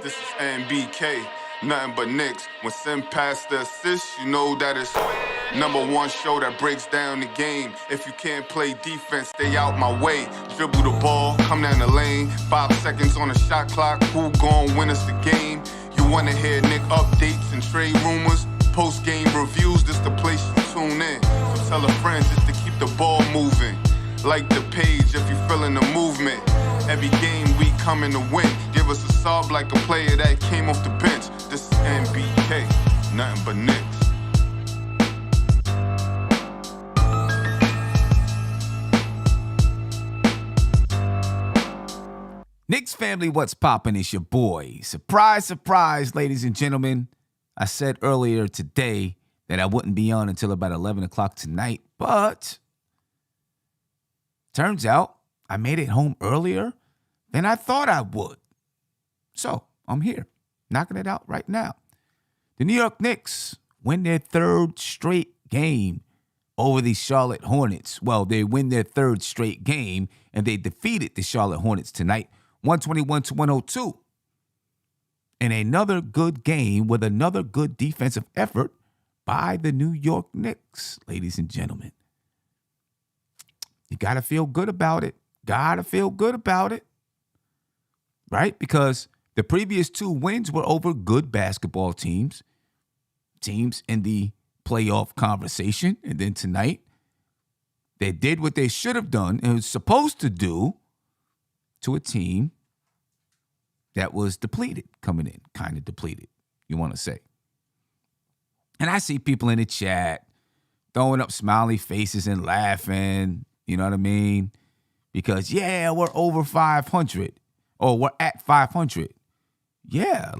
This is NBK, nothing but Knicks. When Sim passed the assist, you know that it's #1 show that breaks down the game. If you can't play defense, stay out my way. Dribble the ball, come down the lane. 5 seconds on the shot clock, who gon' win us the game? You wanna hear Nick updates and trade rumors? Post-game reviews, this the place you tune in. So tell a friend just to keep the ball moving. Like the page if you feeling the movement. Every game we coming to win. Give us a sub like a player that came off the bench. This is NBK, nothing but Knicks. Knicks family, what's poppin'? It's your boy. Surprise, surprise, ladies and gentlemen. I said earlier today that I wouldn't be on until about 11 o'clock tonight, but turns out I made it home earlier than I thought I would. So I'm here, knocking it out right now. The New York Knicks win their 3rd straight game over the Charlotte Hornets. Well, they win their 3rd straight game, and they defeated the Charlotte Hornets tonight, 121-102. In another good game with another good defensive effort by the New York Knicks, ladies and gentlemen. You got to feel good about it. Right? Because the previous 2 wins were over good basketball teams in the playoff conversation. And then tonight, they did what they should have done and was supposed to do to a team that was depleted coming in, kind of depleted, you want to say. And I see people in the chat throwing up smiley faces and laughing, you know what I mean? Because, yeah, we're over 500 or we're at 500. Yeah.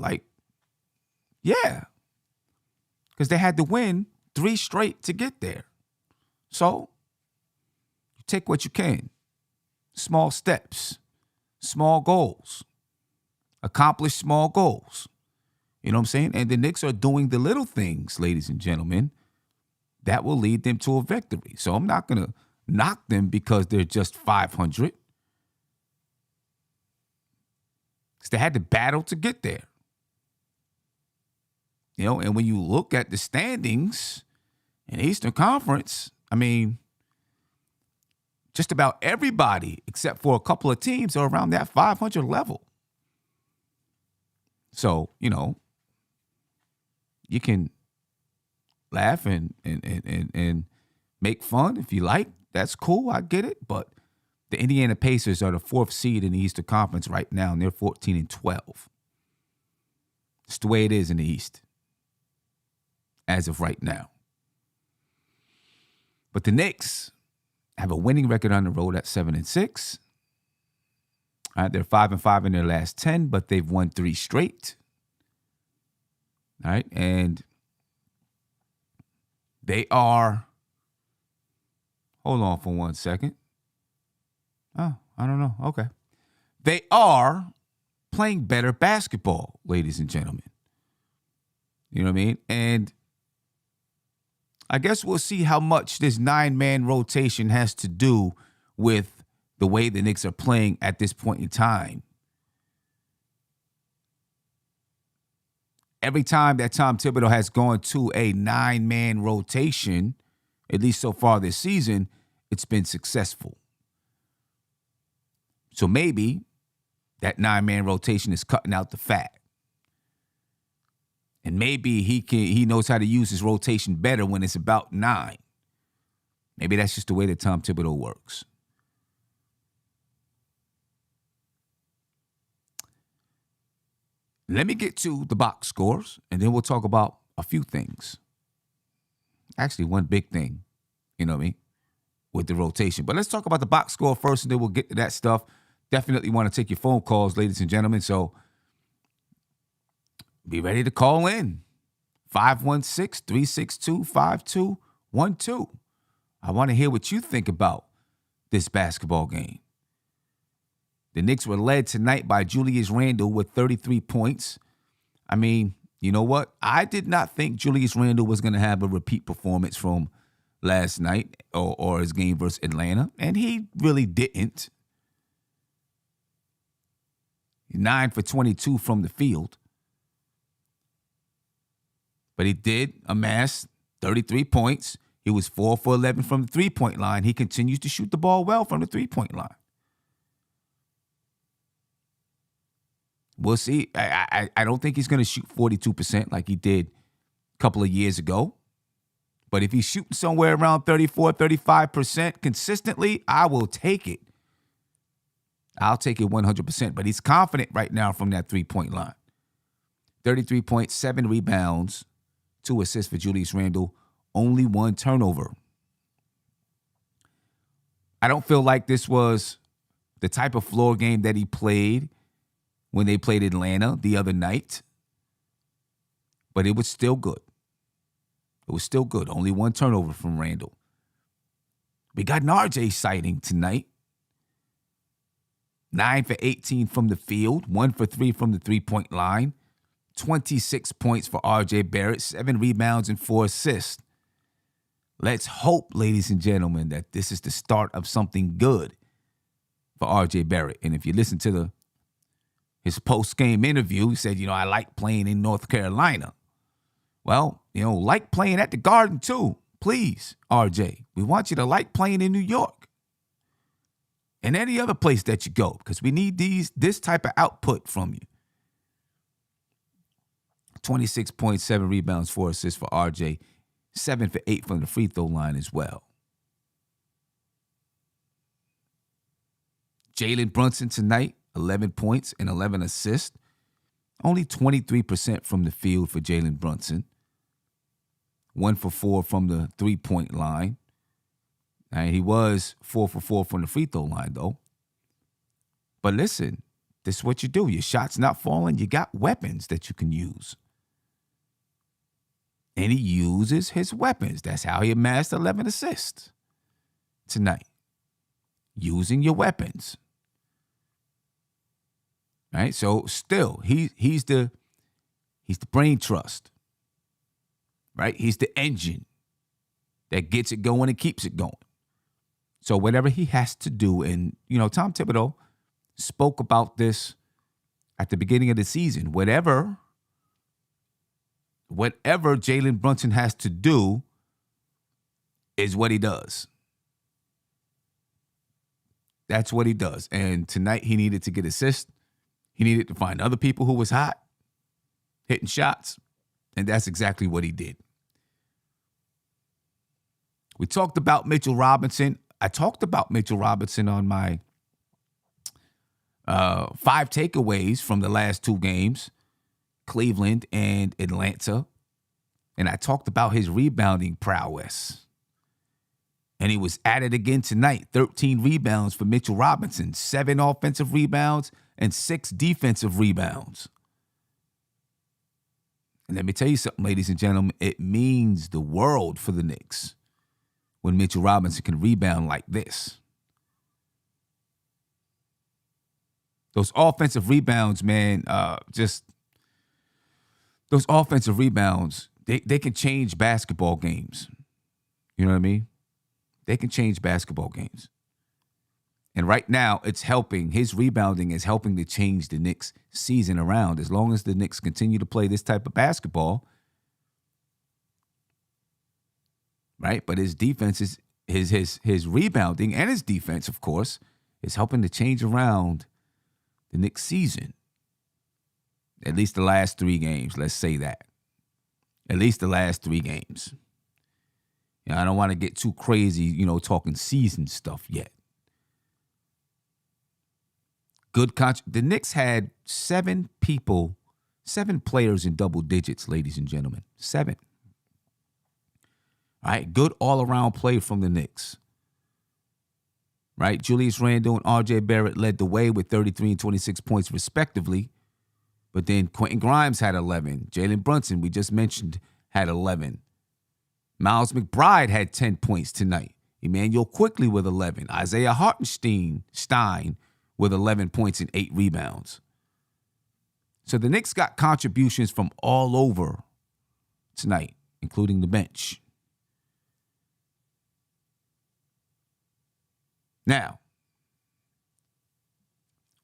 Because they had to win 3 straight to get there. So you take what you can. Small steps, small goals, accomplish small goals. You know what I'm saying? And the Knicks are doing the little things, ladies and gentlemen, that will lead them to a victory. So I'm not going to knock them because they're just 500. Because they had to battle to get there. You know, and when you look at the standings in the Eastern Conference, I mean, just about everybody except for a couple of teams are around that 500 level. So, you know, you can laugh and make fun if you like. That's cool. I get it. But the Indiana Pacers are the 4th seed in the Eastern Conference right now, and they're 14-12. It's the way it is in the East as of right now. But the Knicks have a winning record on the road at 7-6. All right, they're 5-5 in their last 10, but they've won 3 straight. All right, and they are. Hold on for 1 second. Oh, I don't know. Okay. They are playing better basketball, ladies and gentlemen. You know what I mean? And I guess we'll see how much this 9-man rotation has to do with the way the Knicks are playing at this point in time. Every time that Tom Thibodeau has gone to a 9-man rotation, at least so far this season, it's been successful. So maybe that 9-man rotation is cutting out the fat. And maybe he knows how to use his rotation better when it's about 9. Maybe that's just the way that Tom Thibodeau works. Let me get to the box scores, and then we'll talk about a few things. Actually, one big thing, you know what I mean, with the rotation. But let's talk about the box score first, and then we'll get to that stuff. Definitely want to take your phone calls, ladies and gentlemen. So be ready to call in. 516-362-5212. I want to hear what you think about this basketball game. The Knicks were led tonight by Julius Randle with 33 points. I mean, you know what? I did not think Julius Randle was going to have a repeat performance from last night or his game versus Atlanta, and he really didn't. 9 for 22 from the field. But he did amass 33 points. He was 4 for 11 from the three-point line. He continues to shoot the ball well from the three-point line. We'll see. I don't think he's going to shoot 42% like he did a couple of years ago. But if he's shooting somewhere around 34, 35% consistently, I will take it. I'll take it 100%. But he's confident right now from that three-point line. 33 points, 7 rebounds, 2 assists for Julius Randle, only 1 turnover. I don't feel like this was the type of floor game that he played when they played Atlanta the other night. But it was still good. It was still good. Only 1 turnover from Randle. We got an RJ sighting tonight. 9 for 18 from the field. 1 for 3 from the three-point line. 26 points for RJ Barrett. 7 rebounds and 4 assists. Let's hope, ladies and gentlemen, that this is the start of something good for RJ Barrett. And if you listen to his post-game interview, he said, I like playing in North Carolina. Well, like playing at the Garden too. Please, RJ. We want you to like playing in New York and any other place that you go, because we need this type of output from you. 26.7 rebounds, 4 assists for RJ. 7 for 8 from the free throw line as well. Jalen Brunson tonight, 11 points and 11 assists. Only 23% from the field for Jalen Brunson. 1 for 4 from the three-point line. And he was 4 for 4 from the free throw line, though. But listen, this is what you do. Your shot's not falling. You got weapons that you can use. And he uses his weapons. That's how he amassed 11 assists tonight. Using your weapons. Right? So still, he's the brain trust. Right? He's the engine that gets it going and keeps it going. So whatever he has to do, and Tom Thibodeau spoke about this at the beginning of the season. Whatever Jalen Brunson has to do is what he does. That's what he does. And tonight he needed to get assists. He needed to find other people who was hot, hitting shots. And that's exactly what he did. We talked about Mitchell Robinson. I talked about Mitchell Robinson on my 5 takeaways from the last 2 games, Cleveland and Atlanta. And I talked about his rebounding prowess. And he was at it again tonight. 13 rebounds for Mitchell Robinson, 7 offensive rebounds and 6 defensive rebounds. And let me tell you something, ladies and gentlemen, it means the world for the Knicks when Mitchell Robinson can rebound like this. Those offensive rebounds, man, those offensive rebounds, they can change basketball games. You know what I mean? They can change basketball games. And right now, it's helping. His rebounding is helping to change the Knicks' season around. As long as the Knicks continue to play this type of basketball, right? But his defense is his rebounding and his defense, of course, is helping to change around the Knicks' season. At least the last 3 games. Let's say that. At least the last 3 games. I don't want to get too crazy, talking season stuff yet. The Knicks had 7 players in double digits, ladies and gentlemen. 7. All right, good all-around play from the Knicks. Right, Julius Randle and RJ Barrett led the way with 33 and 26 points respectively. But then Quentin Grimes had 11. Jalen Brunson, we just mentioned, had 11. Miles McBride had 10 points tonight. Emmanuel Quickley with 11. Isaiah Hartenstein with 11 points and 8 rebounds. So the Knicks got contributions from all over tonight, including the bench. Now,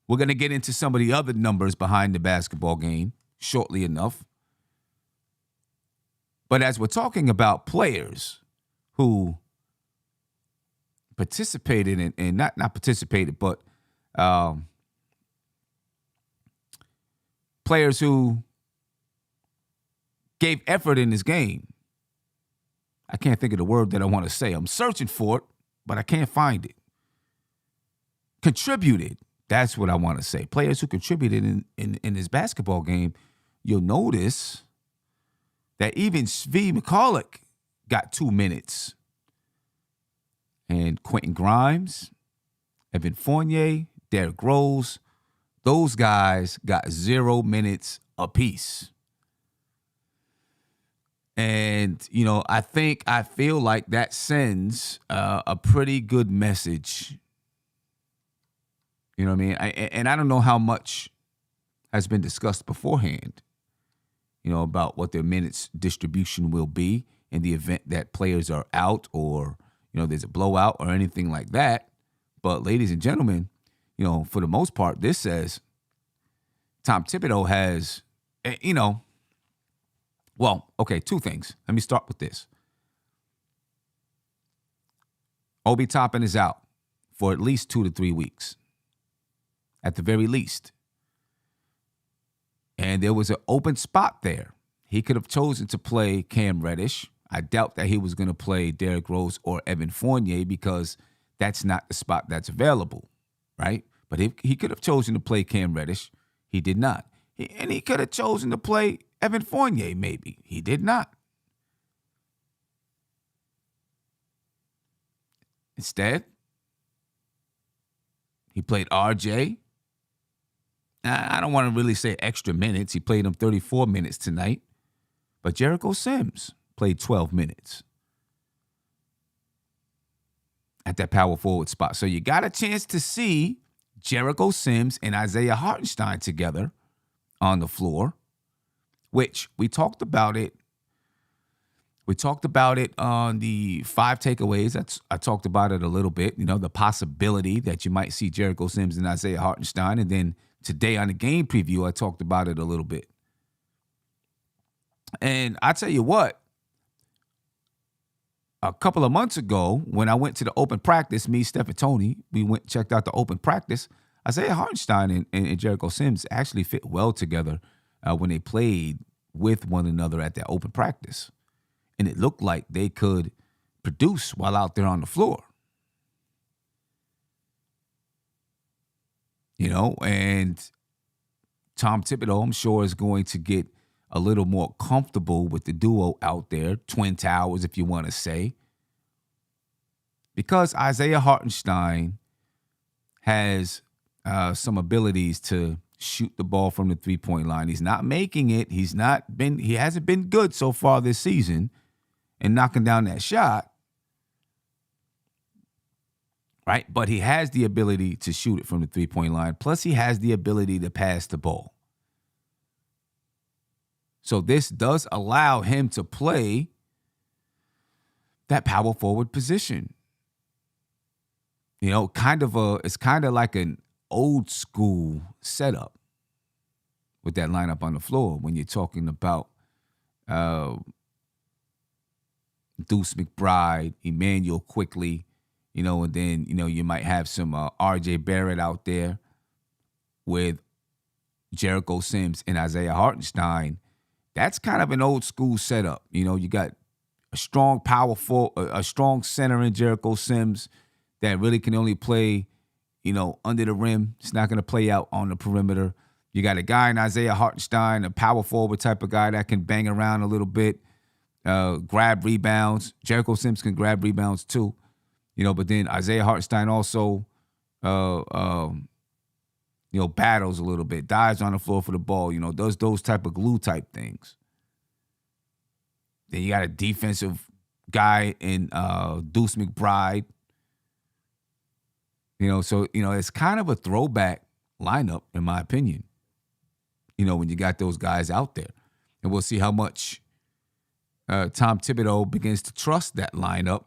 We're going to get into some of the other numbers behind the basketball game shortly enough. But as we're talking about players who participated in not participated, but players who gave effort in this game. I can't think of the word that I want to say. I'm searching for it, but I can't find it. Contributed. That's what I want to say. Players who contributed in this basketball game. You'll notice that even Svi McCulloch got 2 minutes. And Quentin Grimes, Evan Fournier, Derrick Rose, those guys got 0 minutes apiece. And, I feel like that sends a pretty good message. You know what I mean? I don't know how much has been discussed beforehand, about what their minutes distribution will be in the event that players are out or, there's a blowout or anything like that. But ladies and gentlemen, for the most part, this says Tom Thibodeau has, two things. Let me start with this. Obi Toppin is out for at least 2 to 3 weeks, at the very least. And there was an open spot there. He could have chosen to play Cam Reddish. I doubt that he was going to play Derrick Rose or Evan Fournier because that's not the spot that's available, right? But he could have chosen to play Cam Reddish. He did not. And he could have chosen to play Evan Fournier, maybe. He did not. Instead, he played RJ. I don't want to really say extra minutes. He played him 34 minutes tonight. But Jericho Sims played 12 minutes at that power forward spot. So you got a chance to see Jericho Sims and Isaiah Hartenstein together on the floor, which we talked about it. We talked about it on the 5 takeaways. I talked about it a little bit, the possibility that you might see Jericho Sims and Isaiah Hartenstein. And then today on the game preview, I talked about it a little bit. And I tell you what, a couple of months ago, when I went to the open practice, me, Steph, and Tony, we went checked out the open practice. Isaiah Hartenstein and Jericho Sims actually fit well together when they played with one another at that open practice. And it looked like they could produce while out there on the floor. And Tom Thibodeau, I'm sure, is going to get a little more comfortable with the duo out there, Twin Towers, if you want to say. Because Isaiah Hartenstein has some abilities to shoot the ball from the three-point line. He's not making it. He hasn't been good so far this season in knocking down that shot. Right? But he has the ability to shoot it from the three-point line. Plus, he has the ability to pass the ball. So this does allow him to play that power forward position. It's kind of like an old school setup with that lineup on the floor when you're talking about Deuce McBride, Emmanuel Quickly, and then, you might have some RJ Barrett out there with Jericho Sims and Isaiah Hartenstein. That's kind of an old school setup. You got a strong a strong center in Jericho Sims that really can only play, under the rim. It's not going to play out on the perimeter. You got a guy in Isaiah Hartenstein, a power forward type of guy that can bang around a little bit, grab rebounds. Jericho Sims can grab rebounds too. But then Isaiah Hartenstein also, battles a little bit, dives on the floor for the ball, does those type of glue type things. Then you got a defensive guy in Deuce McBride. So it's kind of a throwback lineup, in my opinion, when you got those guys out there. And we'll see how much Tom Thibodeau begins to trust that lineup,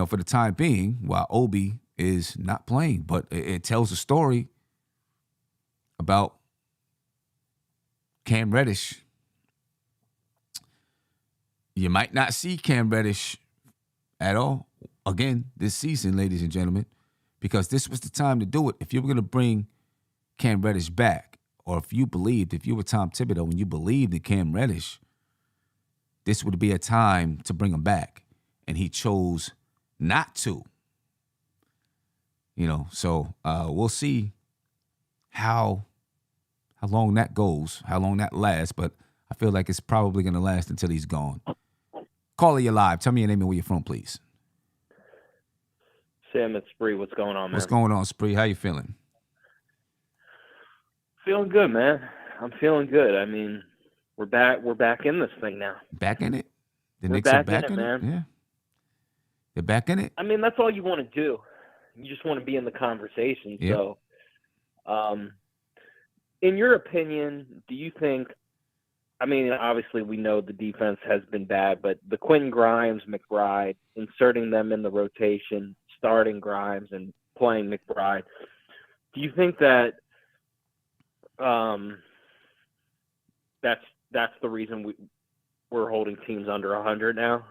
for the time being, while Obi is not playing. But it tells a story. about Cam Reddish. You might not see Cam Reddish at all again this season, ladies and gentlemen, because this was the time to do it. If you were going to bring Cam Reddish back, or if you were Tom Thibodeau and you believed in Cam Reddish, this would be a time to bring him back. And he chose not to. So we'll see how long that goes, how long that lasts, but I feel like it's probably going to last until he's gone. Caller, you live. Tell me your name and where you're from, please. Sam, it's Spree. What's going on, man? What's going on, Spree? How you feeling? Feeling good, man. I'm feeling good. I mean, we're back in this thing now. Back in it? The We're Knicks are back in it, man. Yeah. They're back in it? I mean, that's all you want to do. You just want to be in the conversation. Yep. So, in your opinion, do you think, I mean, obviously we know the defense has been bad, but the Quinn Grimes, McBride, inserting them in the rotation, starting Grimes and playing McBride, do you think that that's the reason we're holding teams under 100 now?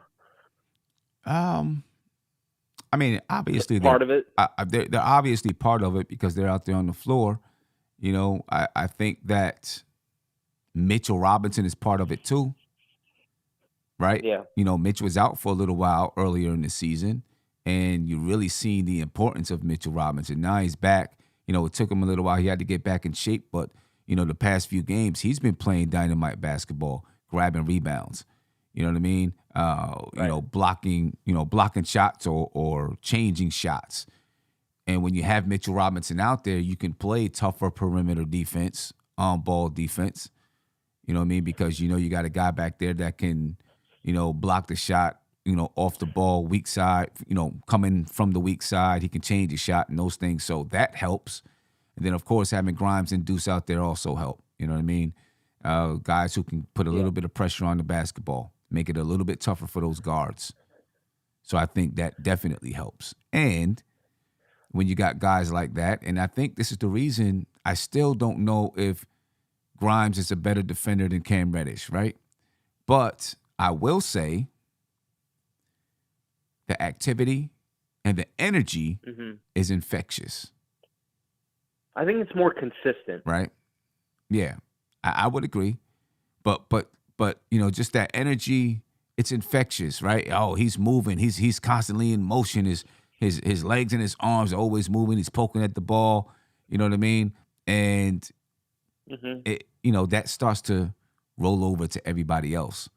I mean, obviously part of it. They're obviously part of it because they're out there on the floor. I think that Mitchell Robinson is part of it too, right? Yeah. Mitch was out for a little while earlier in the season, and you really seen the importance of Mitchell Robinson. Now he's back. It took him a little while. He had to get back in shape, but the past few games he's been playing dynamite basketball, grabbing rebounds. You know what I mean? Right. Blocking shots or changing shots. And when you have Mitchell Robinson out there, you can play tougher perimeter defense, on-ball defense. You know what I mean? Because, you got a guy back there that can, block the shot, off the ball, weak side, coming from the weak side. He can change the shot and those things. So that helps. And then, of course, having Grimes and Deuce out there also help. You know what I mean? Guys who can put a little bit of pressure on the basketball, make it a little bit tougher for those guards. So I think that definitely helps. And when you got guys like that, and I think this is the reason I still don't know if Grimes is a better defender than Cam Reddish, right? But I will say the activity and the energy is infectious. I think it's more consistent. Right? Yeah, I would agree. But just that energy, it's infectious, right? Oh, he's moving. He's constantly in motion. His legs and his arms are always moving. He's poking at the ball. You know what I mean? And that starts to roll over to everybody else.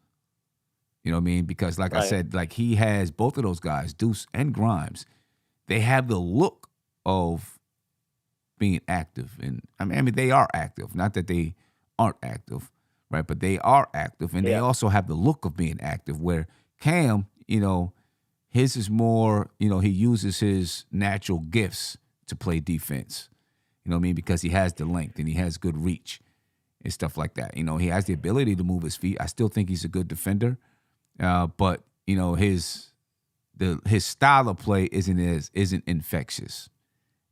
You know what I mean? Because like I said, like he has both of those guys, Deuce and Grimes. They have the look of being active. And I mean, they are active. Not that they aren't active, right? But they are active. And they also have the look of being active, where Cam, his is more, he uses his natural gifts to play defense. You know what I mean? Because he has the length and he has good reach and stuff like that. He has the ability to move his feet. I still think he's a good defender. But his style of play isn't infectious.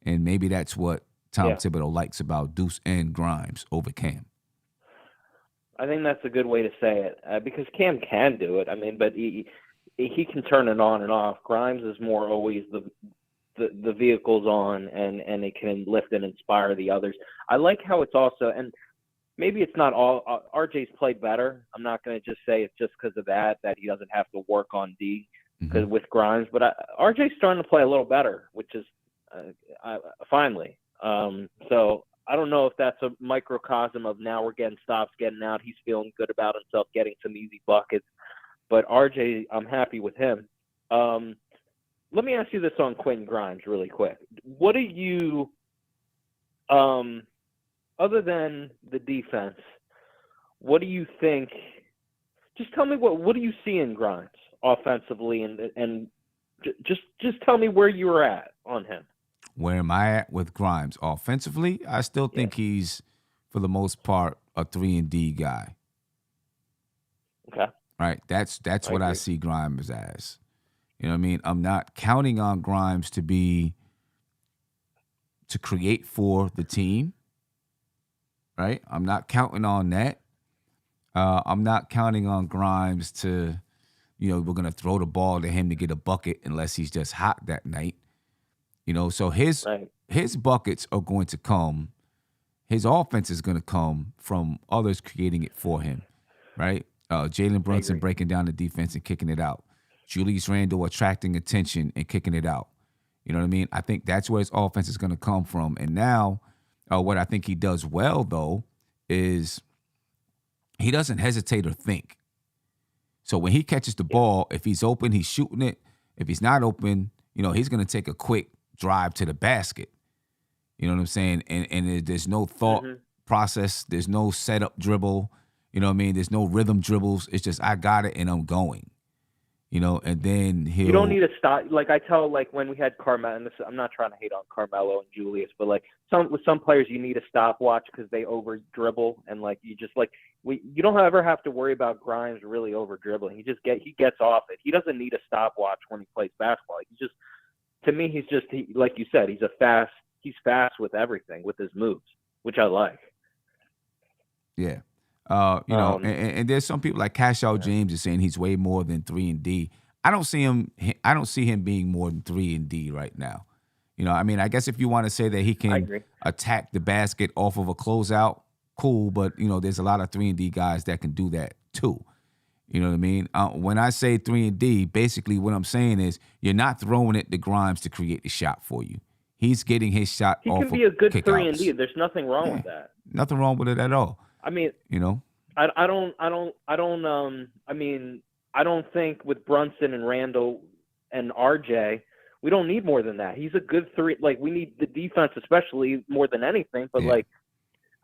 And maybe that's what Tom Thibodeau likes about Deuce and Grimes over Cam. I think that's a good way to say it, because Cam can do it. I mean, but he can turn it on and off. Grimes is more always the vehicle's on, and it can lift and inspire the others. I like how it's also, and maybe it's not all, RJ's played better. I'm not going to just say it's just because of that he doesn't have to work on D because with Grimes, but RJ's starting to play a little better, which is finally. So I don't know if that's a microcosm of now we're getting stops, getting out. He's feeling good about himself, getting some easy buckets. But RJ, I'm happy with him. Let me ask you this on Quentin Grimes really quick. What do you, other than the defense, what do you think? Just tell me what do you see in Grimes offensively, and just tell me where you were at on him. Where am I at with Grimes? Offensively, I still think he's, for the most part, a 3-and-D guy. Okay. Right? That's what I see Grimes as. You know what I mean? I'm not counting on Grimes to create for the team, right? I'm not counting on that. I'm not counting on Grimes to, we're going to throw the ball to him to get a bucket unless he's just hot that night. So his Right. his buckets are going to come. His offense is going to come from others creating it for him, right? Jalen Brunson agree. breaking down the defense and kicking it out. Julius Randle attracting attention and kicking it out. You know what I mean? I think that's where his offense is going to come from. And now, what I think he does well, though, is he doesn't hesitate or think. So when he catches the ball, if he's open, he's shooting it. If he's not open, he's going to take a quick drive to the basket. You know what I'm saying? And there's no thought process. There's no setup dribble. You know what I mean? There's no rhythm dribbles. It's just I got it and I'm going. And then he'll. You don't need to stop. Like I tell, like when we had Carmelo, and I'm not trying to hate on Carmelo and Julius, but like with some players, you need a stopwatch because they over dribble, and like you just you don't ever have to worry about Grimes really over dribbling. He gets off it. He doesn't need a stopwatch when he plays basketball. To me, like you said, he's fast with everything with his moves, which I like. Yeah. And there's some people like Cash Out James is saying he's way more than 3 and D. I don't see him being more than 3 and D right now. I guess if you want to say that he can attack the basket off of a closeout, cool, but there's a lot of 3 and D guys that can do that too. You know what I mean? When I say 3 and D, basically what I'm saying is you're not throwing it to Grimes to create the shot for you. He's getting his shot off of kickouts. He can be a good 3 and D. There's nothing wrong with that. Nothing wrong with it at all. I mean, I don't think with Brunson and Randall and RJ, we don't need more than that. He's a good 3. Like we need the defense, especially more than anything. But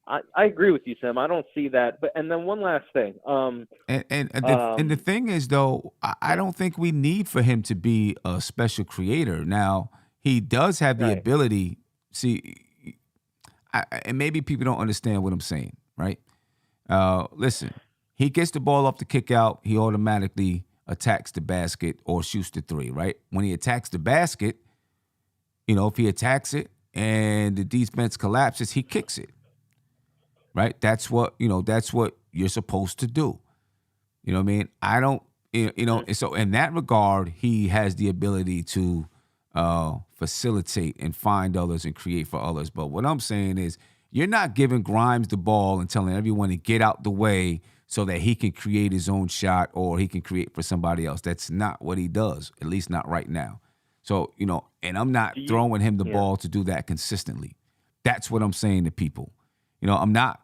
I agree with you, Sam. I don't see that. But and then one last thing. And the thing is, though, I don't think we need for him to be a special creator. Now he does have the ability. See, and maybe people don't understand what I'm saying, right? Listen, he gets the ball off the kick out, he automatically attacks the basket or shoots the 3, right? When he attacks the basket, if he attacks it and the defense collapses, he kicks it, right? That's what you're supposed to do. You know what I mean? I don't, and so in that regard, he has the ability to facilitate and find others and create for others. But what I'm saying is, you're not giving Grimes the ball and telling everyone to get out the way so that he can create his own shot or he can create for somebody else. That's not what he does, at least not right now. So, and I'm not throwing him the ball to do that consistently. That's what I'm saying to people. I'm not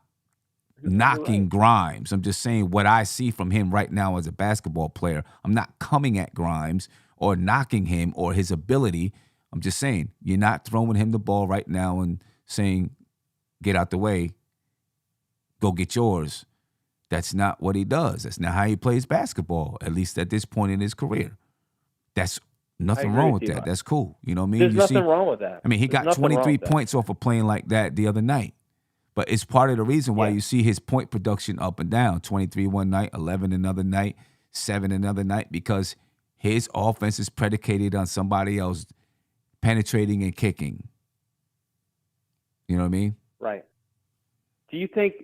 knocking Grimes. I'm just saying what I see from him right now as a basketball player. I'm not coming at Grimes or knocking him or his ability. I'm just saying you're not throwing him the ball right now and saying, get out the way, go get yours. That's not what he does. That's not how he plays basketball, at least at this point in his career. That's nothing wrong with that. That's cool. You know what I mean? There's nothing wrong with that. I mean, he got 23 points off of playing like that the other night. But it's part of the reason why you see his point production up and down. 23 one night, 11 another night, 7 another night, because his offense is predicated on somebody else penetrating and kicking. You know what I mean? Right. Do you think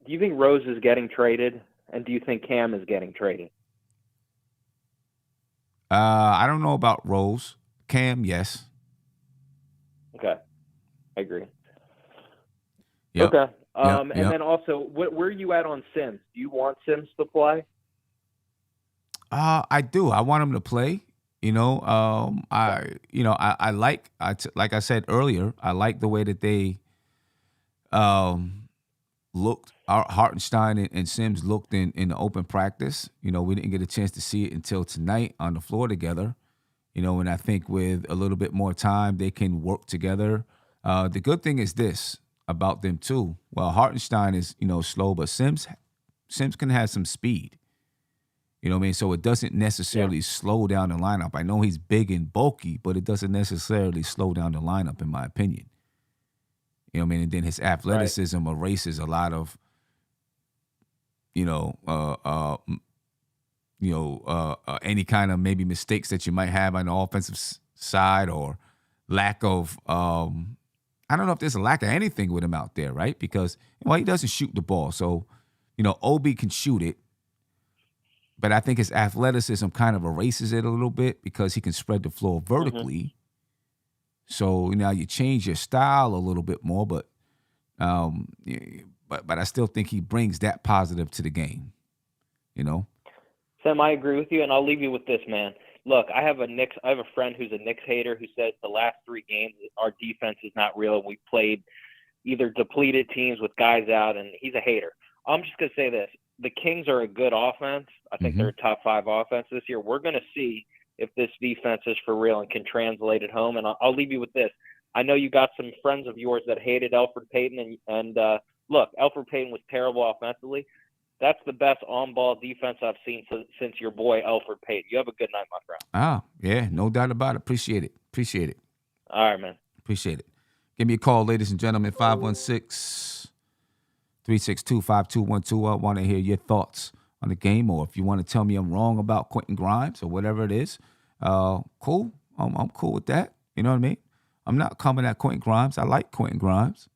Rose is getting traded, and do you think Cam is getting traded? I don't know about Rose. Cam, yes. Okay, I agree. Yep. Okay. And then also, where are you at on Sims? Do you want Sims to play? I do. I want him to play. I like I said earlier, I like the way that they looked. Hartenstein and Sims looked in the open practice. We didn't get a chance to see it until tonight on the floor together. And I think with a little bit more time, they can work together. The good thing is this about them too. Well, Hartenstein is slow, but Sims can have some speed. You know what I mean? So it doesn't necessarily slow down the lineup. I know he's big and bulky, but it doesn't necessarily slow down the lineup, in my opinion. You know what I mean? And then his athleticism erases a lot of, any kind of maybe mistakes that you might have on the offensive side or lack of, I don't know if there's a lack of anything with him out there, right? Because, well, he doesn't shoot the ball. So, Obi can shoot it. But I think his athleticism kind of erases it a little bit because he can spread the floor vertically. So now you change your style a little bit more, but I still think he brings that positive to the game. Sam, I agree with you, and I'll leave you with this, man. Look, I have a friend who's a Knicks hater who says the last 3 games our defense is not real. We played either depleted teams with guys out, and he's a hater. I'm just gonna say this: the Kings are a good offense. I think they're a top 5 offense this year. We're gonna see if this defense is for real and can translate at home. And I'll leave you with this. I know you got some friends of yours that hated Elfrid Payton, and look, Elfrid Payton was terrible offensively. That's the best on-ball defense I've seen since your boy Elfrid Payton. You have a good night, my friend. Yeah, no doubt about it. Appreciate it. All right, man. Appreciate it. Give me a call, ladies and gentlemen, 516-362-5212. I want to hear your thoughts on the game, or if you want to tell me I'm wrong about Quentin Grimes or whatever it is, cool. I'm cool with that. You know what I mean? I'm not coming at Quentin Grimes. I like Quentin Grimes.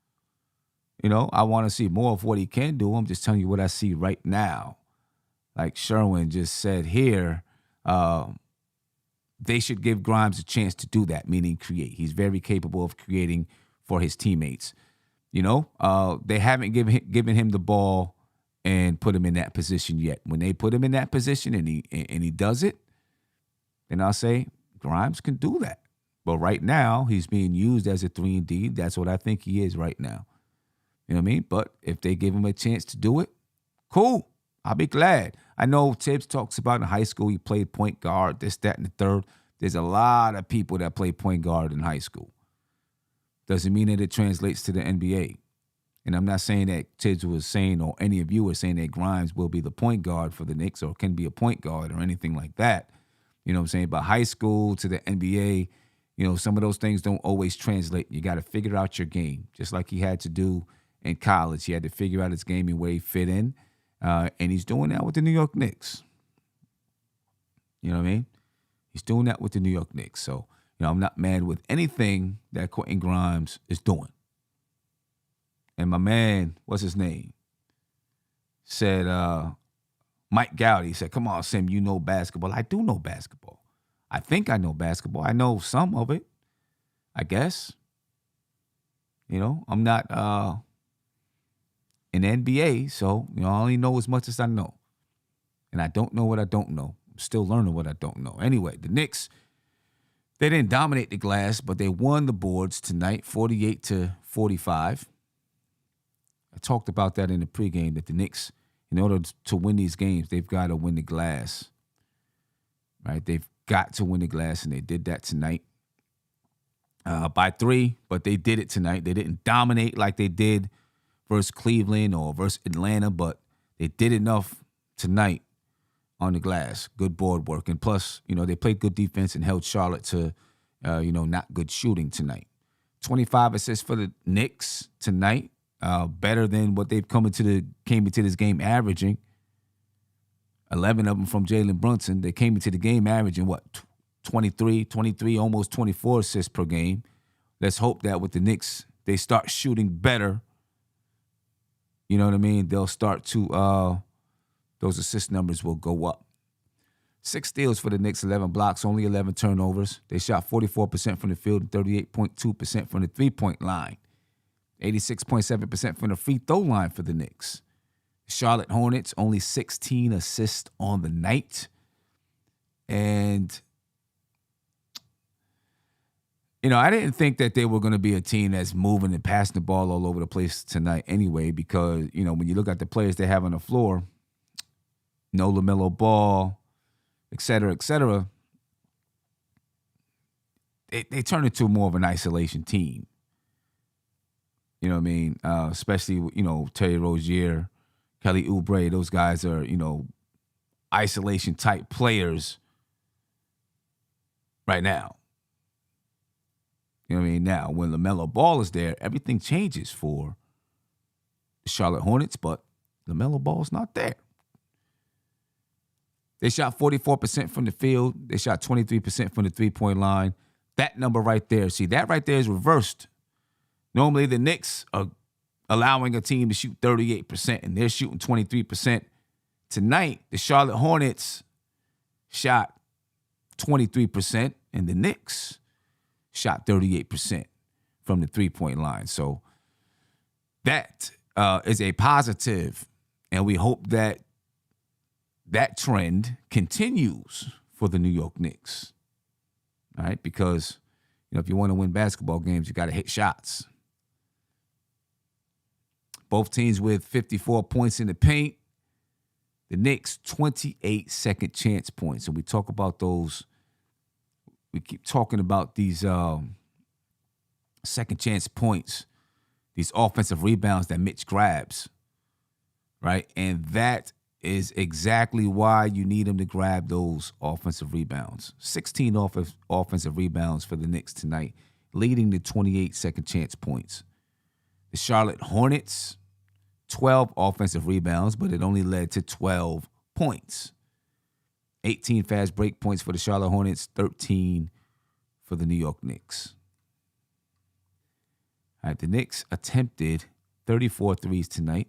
I want to see more of what he can do. I'm just telling you what I see right now. Like Sherwin just said here, they should give Grimes a chance to do that, meaning create. He's very capable of creating for his teammates. They haven't given him the ball and put him in that position yet. When they put him in that position and he does it, then I'll say Grimes can do that. But right now, he's being used as a 3-and-D. That's what I think he is right now. You know what I mean? But if they give him a chance to do it, cool. I'll be glad. I know Tibbs talks about in high school he played point guard, this, that, and the third. There's a lot of people that play point guard in high school. Doesn't mean that it translates to the NBA. And I'm not saying that Tibbs was saying, or any of you are saying that Grimes will be the point guard for the Knicks or can be a point guard or anything like that. You know what I'm saying? But high school to the NBA, some of those things don't always translate. You got to figure out your game, just like he had to do in college. He had to figure out his game and where he fit in. And he's doing that with the New York Knicks. You know what I mean? He's doing that with the New York Knicks. So, I'm not mad with anything that Quentin Grimes is doing. And my man, what's his name? Said, Mike Gowdy said, come on, Sim, you know basketball. I do know basketball. I think I know basketball. I know some of it, I guess. I'm not in the NBA, so I only know as much as I know. And I don't know what I don't know. I'm still learning what I don't know. Anyway, the Knicks, they didn't dominate the glass, but they won the boards tonight, 48-45. I talked about that in the pregame, that the Knicks, in order to win these games, they've got to win the glass. Right? They've got to win the glass, and they did that tonight. By 3, but they did it tonight. They didn't dominate like they did versus Cleveland or versus Atlanta, but they did enough tonight on the glass. Good board work. And plus, they played good defense and held Charlotte to, not good shooting tonight. 25 assists for the Knicks tonight. Better than what they've came into this game averaging. 11 of them from Jalen Brunson. They came into the game averaging, 23, almost 24 assists per game. Let's hope that with the Knicks, they start shooting better. You know what I mean? They'll start to, those assist numbers will go up. 6 steals for the Knicks, 11 blocks, only 11 turnovers. They shot 44% from the field and 38.2% from the three-point line. 86.7% from the free throw line for the Knicks. Charlotte Hornets, only 16 assists on the night. And I didn't think that they were going to be a team that's moving and passing the ball all over the place tonight anyway, because, when you look at the players they have on the floor, no LaMelo Ball, et cetera, they turn into more of an isolation team. You know what I mean? Especially, Terry Rozier, Kelly Oubre, those guys are, isolation-type players right now. You know what I mean? Now, when LaMelo Ball is there, everything changes for the Charlotte Hornets, but LaMelo Ball's not there. They shot 44% from the field. They shot 23% from the three-point line. That number right there, see, that right there is reversed Normally, the Knicks are allowing a team to shoot 38%, and they're shooting 23%. Tonight, the Charlotte Hornets shot 23%, and the Knicks shot 38% from the three-point line. So that is a positive, and we hope that that trend continues for the New York Knicks. All right, because if you want to win basketball games, you got to hit shots. Both teams with 54 points in the paint. The Knicks, 28 second chance points. And we talk about those. We keep talking about these second chance points, these offensive rebounds that Mitch grabs, right? And that is exactly why you need him to grab those offensive rebounds. 16 offensive rebounds for the Knicks tonight, leading to 28 second chance points. The Charlotte Hornets, 12 offensive rebounds, but it only led to 12 points. 18 fast break points for the Charlotte Hornets, 13 for the New York Knicks. All right, the Knicks attempted 34 threes tonight.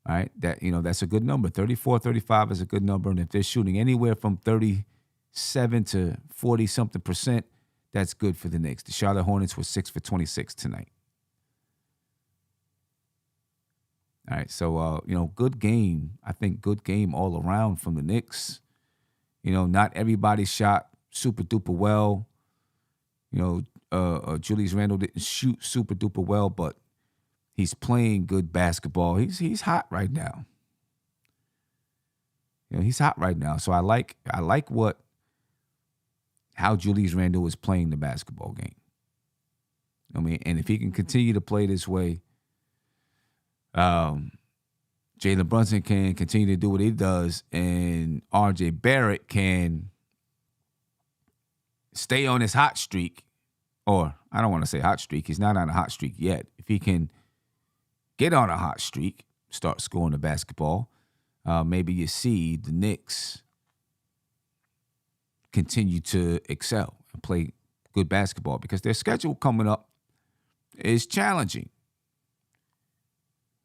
All right, that's a good number. 34, 35 is a good number. And if they're shooting anywhere from 37 to 40-something%, that's good for the Knicks. The Charlotte Hornets were 6 for 26 tonight. All right, so, good game. I think good game all around from the Knicks. Not everybody shot super duper well. Julius Randle didn't shoot super duper well, but he's playing good basketball. He's hot right now. He's hot right now. So I like how Julius Randle is playing the basketball game. And if he can continue to play this way, Jalen Brunson can continue to do what he does, and R.J. Barrett can stay on his hot streak. Or I don't want to say hot streak. He's not on a hot streak yet. If he can get on a hot streak, start scoring the basketball, maybe you see the Knicks continue to excel and play good basketball, because their schedule coming up is challenging.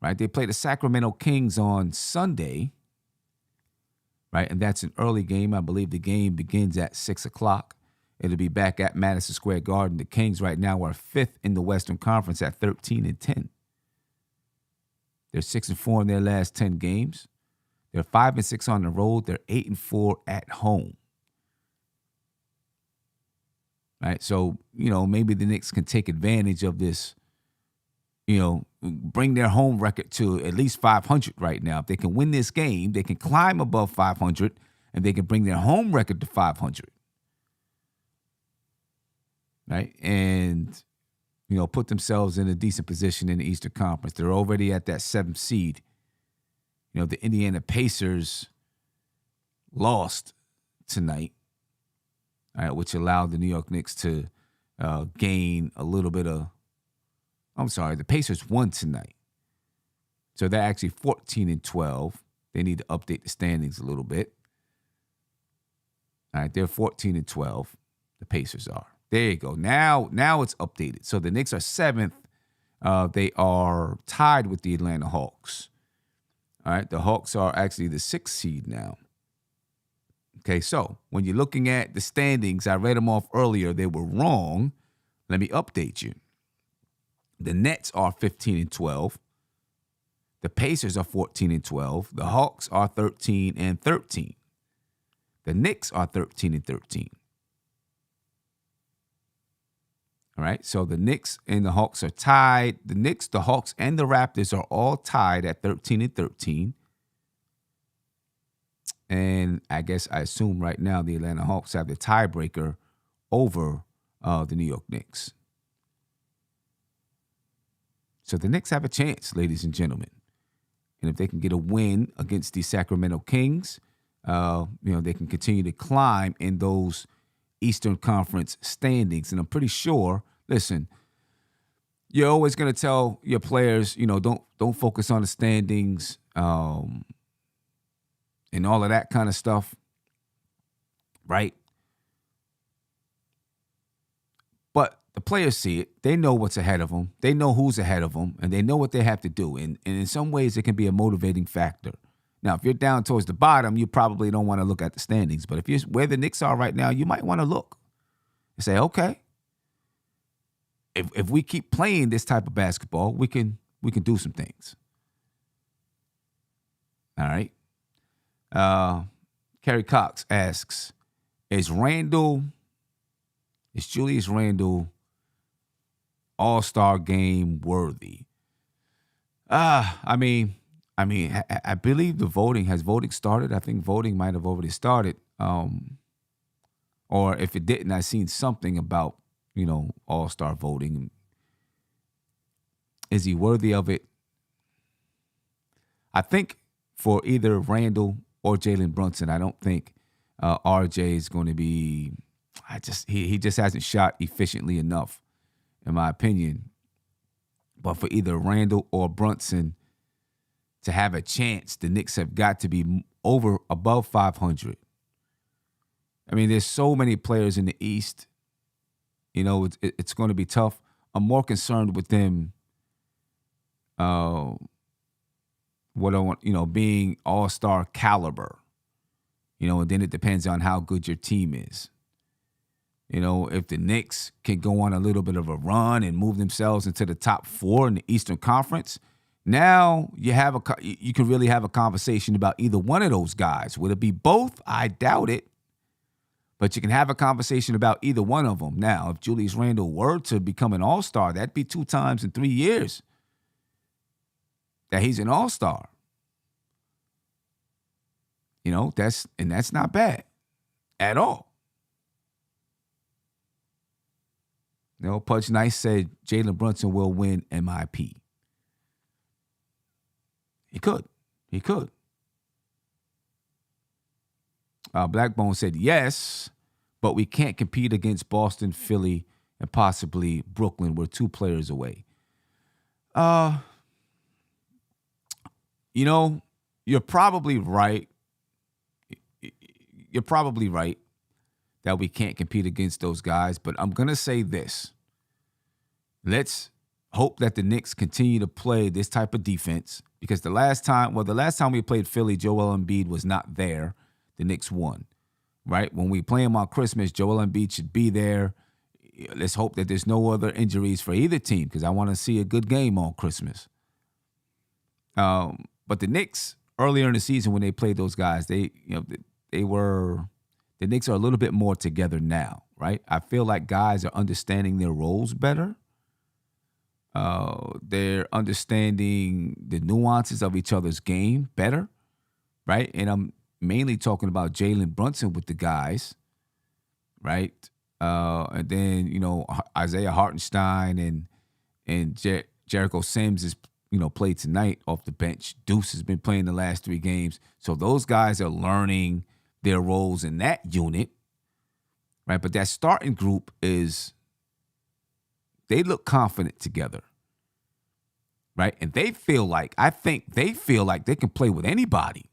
Right? They play the Sacramento Kings on Sunday, right? And that's an early game. I believe the game begins at 6 o'clock. It'll be back at Madison Square Garden. The Kings right now are 5th in the Western Conference at 13-10. They're 6-4 in their last 10 games. They're 5-6 on the road. They're 8-4 at home. Right? So, maybe the Knicks can take advantage of this, bring their home record to at least 500 right now. If they can win this game, they can climb above 500, and they can bring their home record to 500. Right? And, put themselves in a decent position in the Eastern Conference. They're already at that 7th seed. The Indiana Pacers lost tonight, which allowed the New York Knicks to gain a little bit of, the Pacers won tonight. So they're actually 14-12. They need to update the standings a little bit. All right, they're 14-12. The Pacers are. There you go. Now it's updated. So the Knicks are 7th. They are tied with the Atlanta Hawks. All right, the Hawks are actually the 6th seed now. Okay, so when you're looking at the standings, I read them off earlier. They were wrong. Let me update you. The Nets are 15-12. The Pacers are 14-12. The Hawks are 13-13. The Knicks are 13-13. All right, so the Knicks and the Hawks are tied. The Knicks, the Hawks, and the Raptors are all tied at 13-13. And I assume right now the Atlanta Hawks have the tiebreaker over the New York Knicks. So the Knicks have a chance, ladies and gentlemen. And if they can get a win against the Sacramento Kings, they can continue to climb in those Eastern Conference standings. And I'm pretty sure, listen, you're always going to tell your players, don't focus on the standings and all of that kind of stuff, right? But the players see it. They know what's ahead of them. They know who's ahead of them, and they know what they have to do. And in some ways, it can be a motivating factor. Now, if you're down towards the bottom, you probably don't want to look at the standings. But if you're where the Knicks are right now, you might want to look and say, okay, if we keep playing this type of basketball, we can do some things. All right. Kerry Cox asks, is Julius Randle All-Star game worthy? I believe voting started. I think voting might have already started. Or if it didn't, I seen something about, All-Star voting. Is he worthy of it? I think for either Randall or Jalen Brunson, I don't think RJ is going to be. He just hasn't shot efficiently enough, in my opinion. But for either Randall or Brunson to have a chance, the Knicks have got to be above 500. I mean, there's so many players in the East. It's going to be tough. I'm more concerned with them. What I want, being all-star caliber. And then it depends on how good your team is. If the Knicks can go on a little bit of a run and move themselves into the top 4 in the Eastern Conference, now you can really have a conversation about either one of those guys. Would it be both? I doubt it. But you can have a conversation about either one of them. Now, if Julius Randle were to become an all-star, that'd be 2 times in 3 years that he's an all-star. That's not bad at all. Pudge Nice said Jalen Brunson will win MIP. He could. Blackbone said yes, but we can't compete against Boston, Philly, and possibly Brooklyn. We're 2 players away. You're probably right. You're probably right that we can't compete against those guys, but I'm going to say this. Let's hope that the Knicks continue to play this type of defense, because the last time we played Philly, Joel Embiid was not there. The Knicks won, right? When we play them on Christmas, Joel Embiid should be there. Let's hope that there's no other injuries for either team, because I want to see a good game on Christmas. But the Knicks, earlier in the season when they played those guys, the Knicks are a little bit more together now, right? I feel like guys are understanding their roles better. They're understanding the nuances of each other's game better, right? And I'm mainly talking about Jalen Brunson with the guys, right? And then, Isaiah Hartenstein and Jericho Sims is, played tonight off the bench. Deuce has been playing the last 3 games. So those guys are learning their roles in that unit, right? But that starting group they look confident together, right? And I think they feel like they can play with anybody.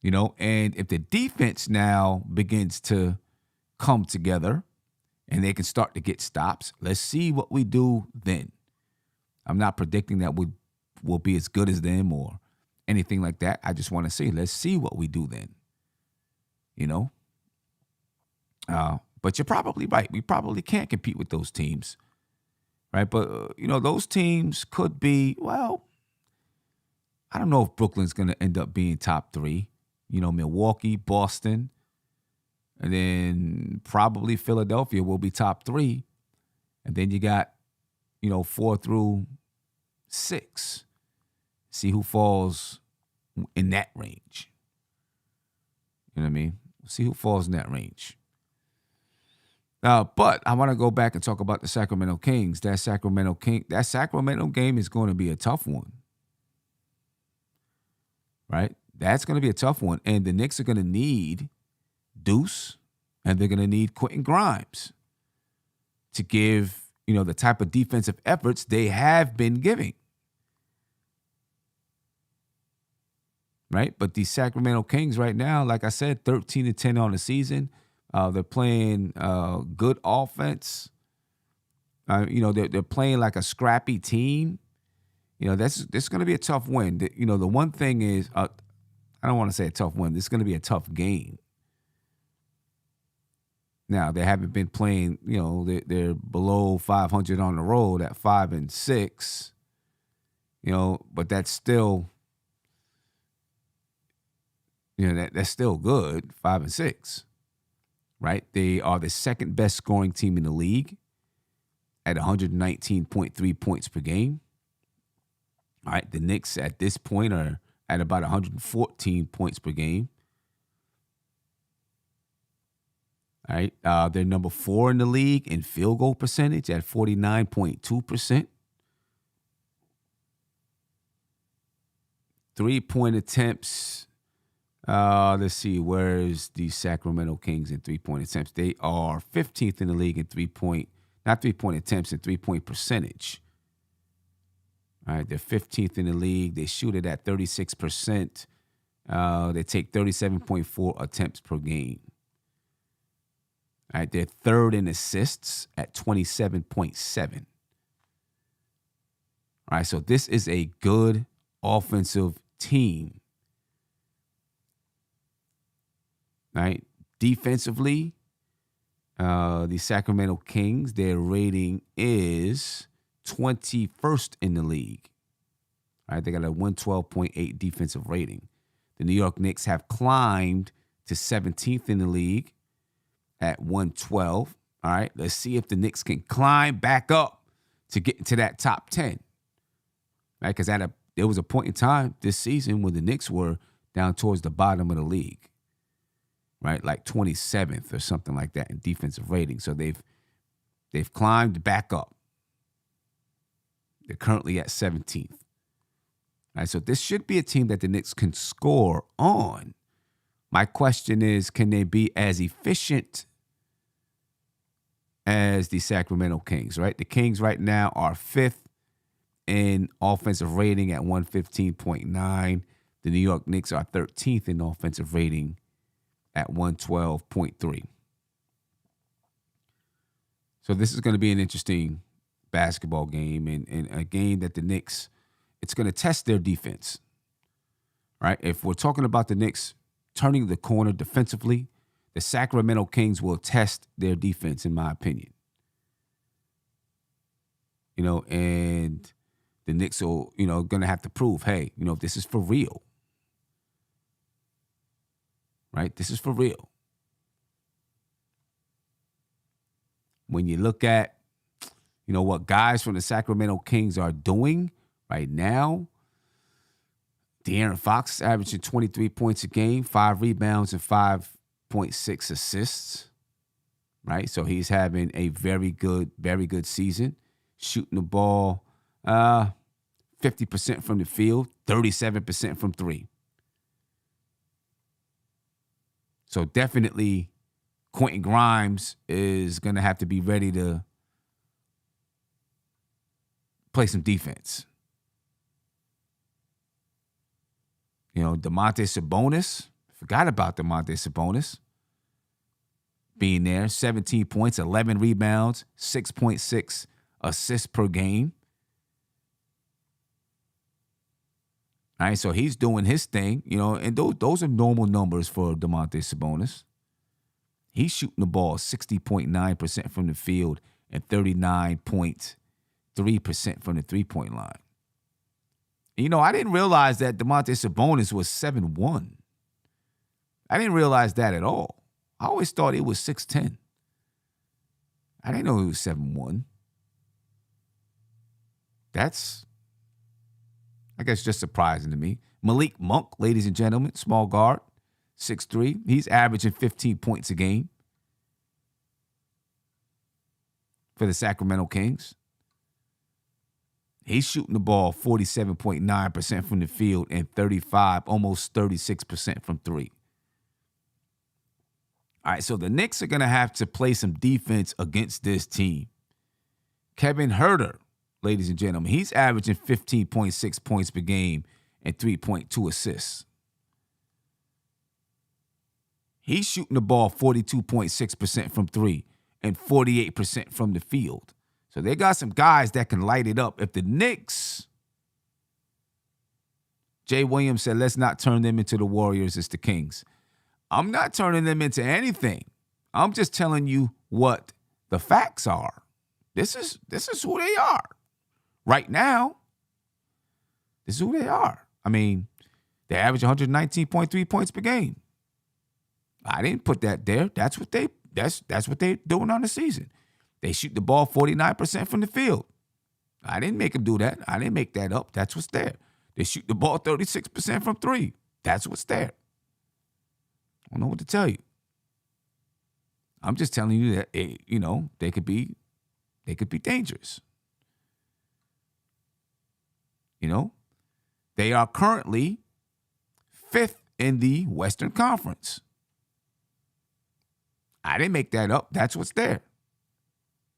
And if the defense now begins to come together and they can start to get stops, let's see what we do then. I'm not predicting that we'll be as good as them or anything like that. I just want to say, let's see what we do then. But you're probably right. We probably can't compete with those teams, right? But, those teams could be, well, I don't know if Brooklyn's going to end up being top 3. Milwaukee, Boston, and then probably Philadelphia will be top 3. And then you got, 4 through 6. See who falls in that range. You know what I mean? See who falls in that range. But I want to go back and talk about the Sacramento Kings. That Sacramento game is going to be a tough one. Right? That's going to be a tough one. And the Knicks are going to need Deuce, and they're going to need Quentin Grimes to give, the type of defensive efforts they have been giving. Right? But the Sacramento Kings right now, like I said, 13-10 on the season. They're playing good offense. They're playing like a scrappy team. This going to be a tough win. The one thing is, I don't want to say a tough win. This is going to be a tough game. Now, they haven't been playing, they're below 500 on the road at 5-6, but that's still, that's still good, 5-6, right? They are the second best scoring team in the league at 119.3 points per game. All right, the Knicks at this point are at about 114 points per game. All right, they're number 4 in the league in field goal percentage at 49.2%. 3-point attempts. Let's see, where's the Sacramento Kings in 3-point attempts? They are 15th in the league in 3-point attempts and 3-point percentage. All right, they're 15th in the league. They shoot it at 36%. They take 37.4 attempts per game. All right, they're 3rd in assists at 27.7. All right, so this is a good offensive team. All right, defensively, the Sacramento Kings, their rating is 21st in the league. All right, they got a 112.8 defensive rating. The New York Knicks have climbed to 17th in the league at 112. All right, let's see if the Knicks can climb back up to get into that top 10. Right, because there was a point in time this season when the Knicks were down towards the bottom of the league. Right, like 27th or something like that in defensive rating. So they've climbed back up. They're currently at 17th. All right, so this should be a team that the Knicks can score on. My question is, can they be as efficient as the Sacramento Kings, right? The Kings right now are 5th in offensive rating at 115.9. The New York Knicks are 13th in offensive rating at 112.3. So this is going to be an interesting basketball game and a game that the Knicks, it's going to test their defense, right? If we're talking about the Knicks turning the corner defensively, the Sacramento Kings will test their defense, in my opinion. And the Knicks will, going to have to prove, hey, this is for real. Right? This is for real. When you look at, what guys from the Sacramento Kings are doing right now, De'Aaron Fox is averaging 23 points a game, 5 rebounds, and 5.6 assists. Right? So he's having a very good season, shooting the ball 50% from the field, 37% from 3. So definitely Quentin Grimes is going to have to be ready to play some defense. Domantas Sabonis, forgot about Domantas Sabonis being there, 17 points, 11 rebounds, 6.6 assists per game. All right, so he's doing his thing, and those are normal numbers for Domantas Sabonis. He's shooting the ball 60.9% from the field and 39.3% from the three-point line. And, I didn't realize that Domantas Sabonis was 7'1". I didn't realize that at all. I always thought he was 6'10". I didn't know he was 7'1". That's, I guess, just surprising to me. Malik Monk, ladies and gentlemen, small guard, 6'3". He's averaging 15 points a game for the Sacramento Kings. He's shooting the ball 47.9% from the field and almost 36% from 3. All right, so the Knicks are going to have to play some defense against this team. Kevin Huerter, ladies and gentlemen, he's averaging 15.6 points per game and 3.2 assists. He's shooting the ball 42.6% from three and 48% from the field. So they got some guys that can light it up. If the Knicks, Jay Williams said, let's not turn them into the Warriors, it's the Kings. I'm not turning them into anything. I'm just telling you what the facts are. This is who they are. Right now, this is who they are. I mean, they average 119.3 points per game. I didn't put that there. That's what they're doing on the season. They shoot the ball 49% from the field. I didn't make them do that. I didn't make that up. That's what's there. They shoot the ball 36% from three. That's what's there. I don't know what to tell you. I'm just telling you that they could be dangerous. They are currently 5th in the Western Conference. I didn't make that up. That's what's there.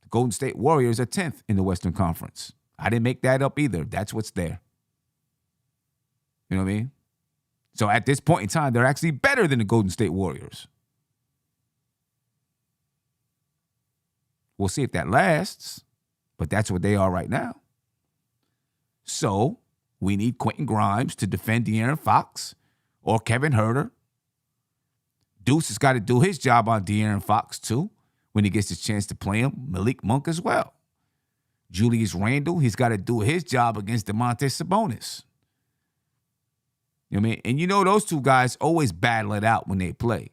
The Golden State Warriors are 10th in the Western Conference. I didn't make that up either. That's what's there. You know what I mean? So at this point in time, they're actually better than the Golden State Warriors. We'll see if that lasts, but that's what they are right now. So we need Quentin Grimes to defend De'Aaron Fox or Kevin Huerter. Deuce has got to do his job on De'Aaron Fox, too, when he gets his chance to play him. Malik Monk as well. Julius Randle, he's got to do his job against Domantas Sabonis. You know what I mean? And those two guys always battle it out when they play.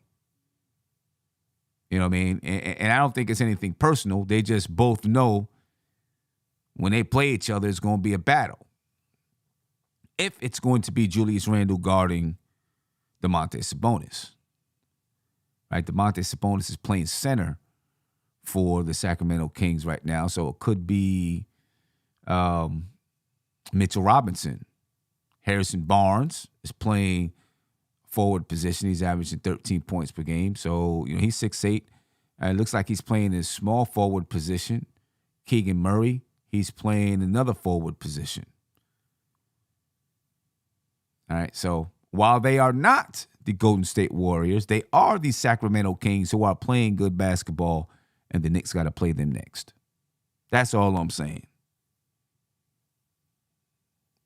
You know what I mean? And I don't think it's anything personal. They just both know when they play each other, it's going to be a battle. If it's going to be Julius Randle guarding Domantas Sabonis. Right, Domantas Sabonis is playing center for the Sacramento Kings right now, so it could be Mitchell Robinson. Harrison Barnes is playing forward position. He's averaging 13 points per game, so he's 6'8". It looks like he's playing in small forward position. Keegan Murray, he's playing another forward position. All right, so while they are not the Golden State Warriors, they are the Sacramento Kings who are playing good basketball, and the Knicks got to play them next. That's all I'm saying.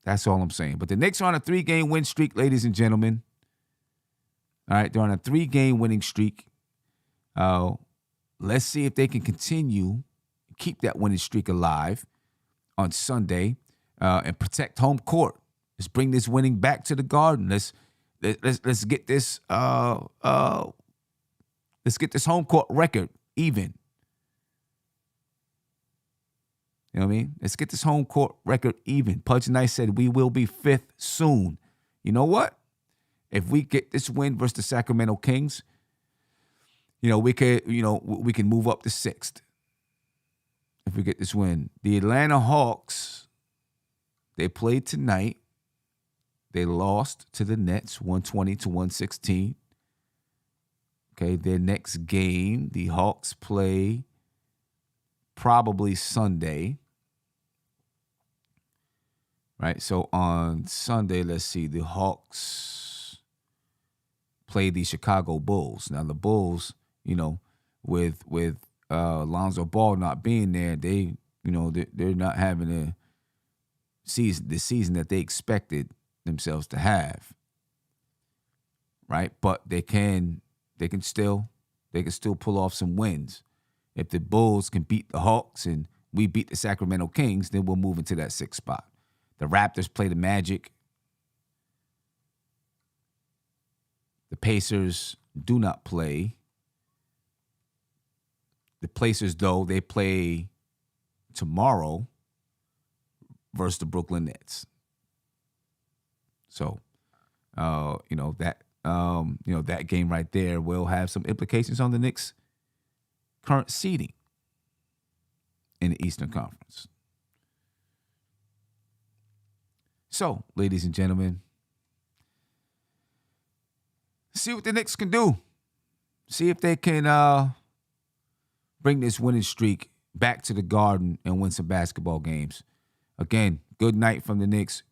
That's all I'm saying. But the Knicks are on a 3-game win streak, ladies and gentlemen. All right, they're on a 3-game winning streak. Let's see if they can continue, keep that winning streak alive on Sunday, and protect home court. Let's bring this winning back to the Garden. Let's get this home court record even. You know what I mean? Let's get this home court record even. Pudge and I said we will be 5th soon. You know what? If we get this win versus the Sacramento Kings, we can move up to 6th. If we get this win. The Atlanta Hawks, they played tonight. They lost to the Nets 120-116. Okay, their next game, the Hawks play probably Sunday. Right, so on Sunday, let's see, the Hawks play the Chicago Bulls. Now the Bulls, with Lonzo Ball not being there, they're not having the season that they expected themselves to have. Right, but they can still pull off some wins. If the Bulls can beat the Hawks and we beat the Sacramento Kings, then we'll move into that 6th spot. The Raptors play the Magic. The Pacers do not play. The Pacers, though, they play tomorrow versus the Brooklyn Nets. So, that game right there will have some implications on the Knicks' current seeding in the Eastern Conference. So, ladies and gentlemen, see what the Knicks can do. See if they can bring this winning streak back to the Garden and win some basketball games. Again, good night from the Knicks.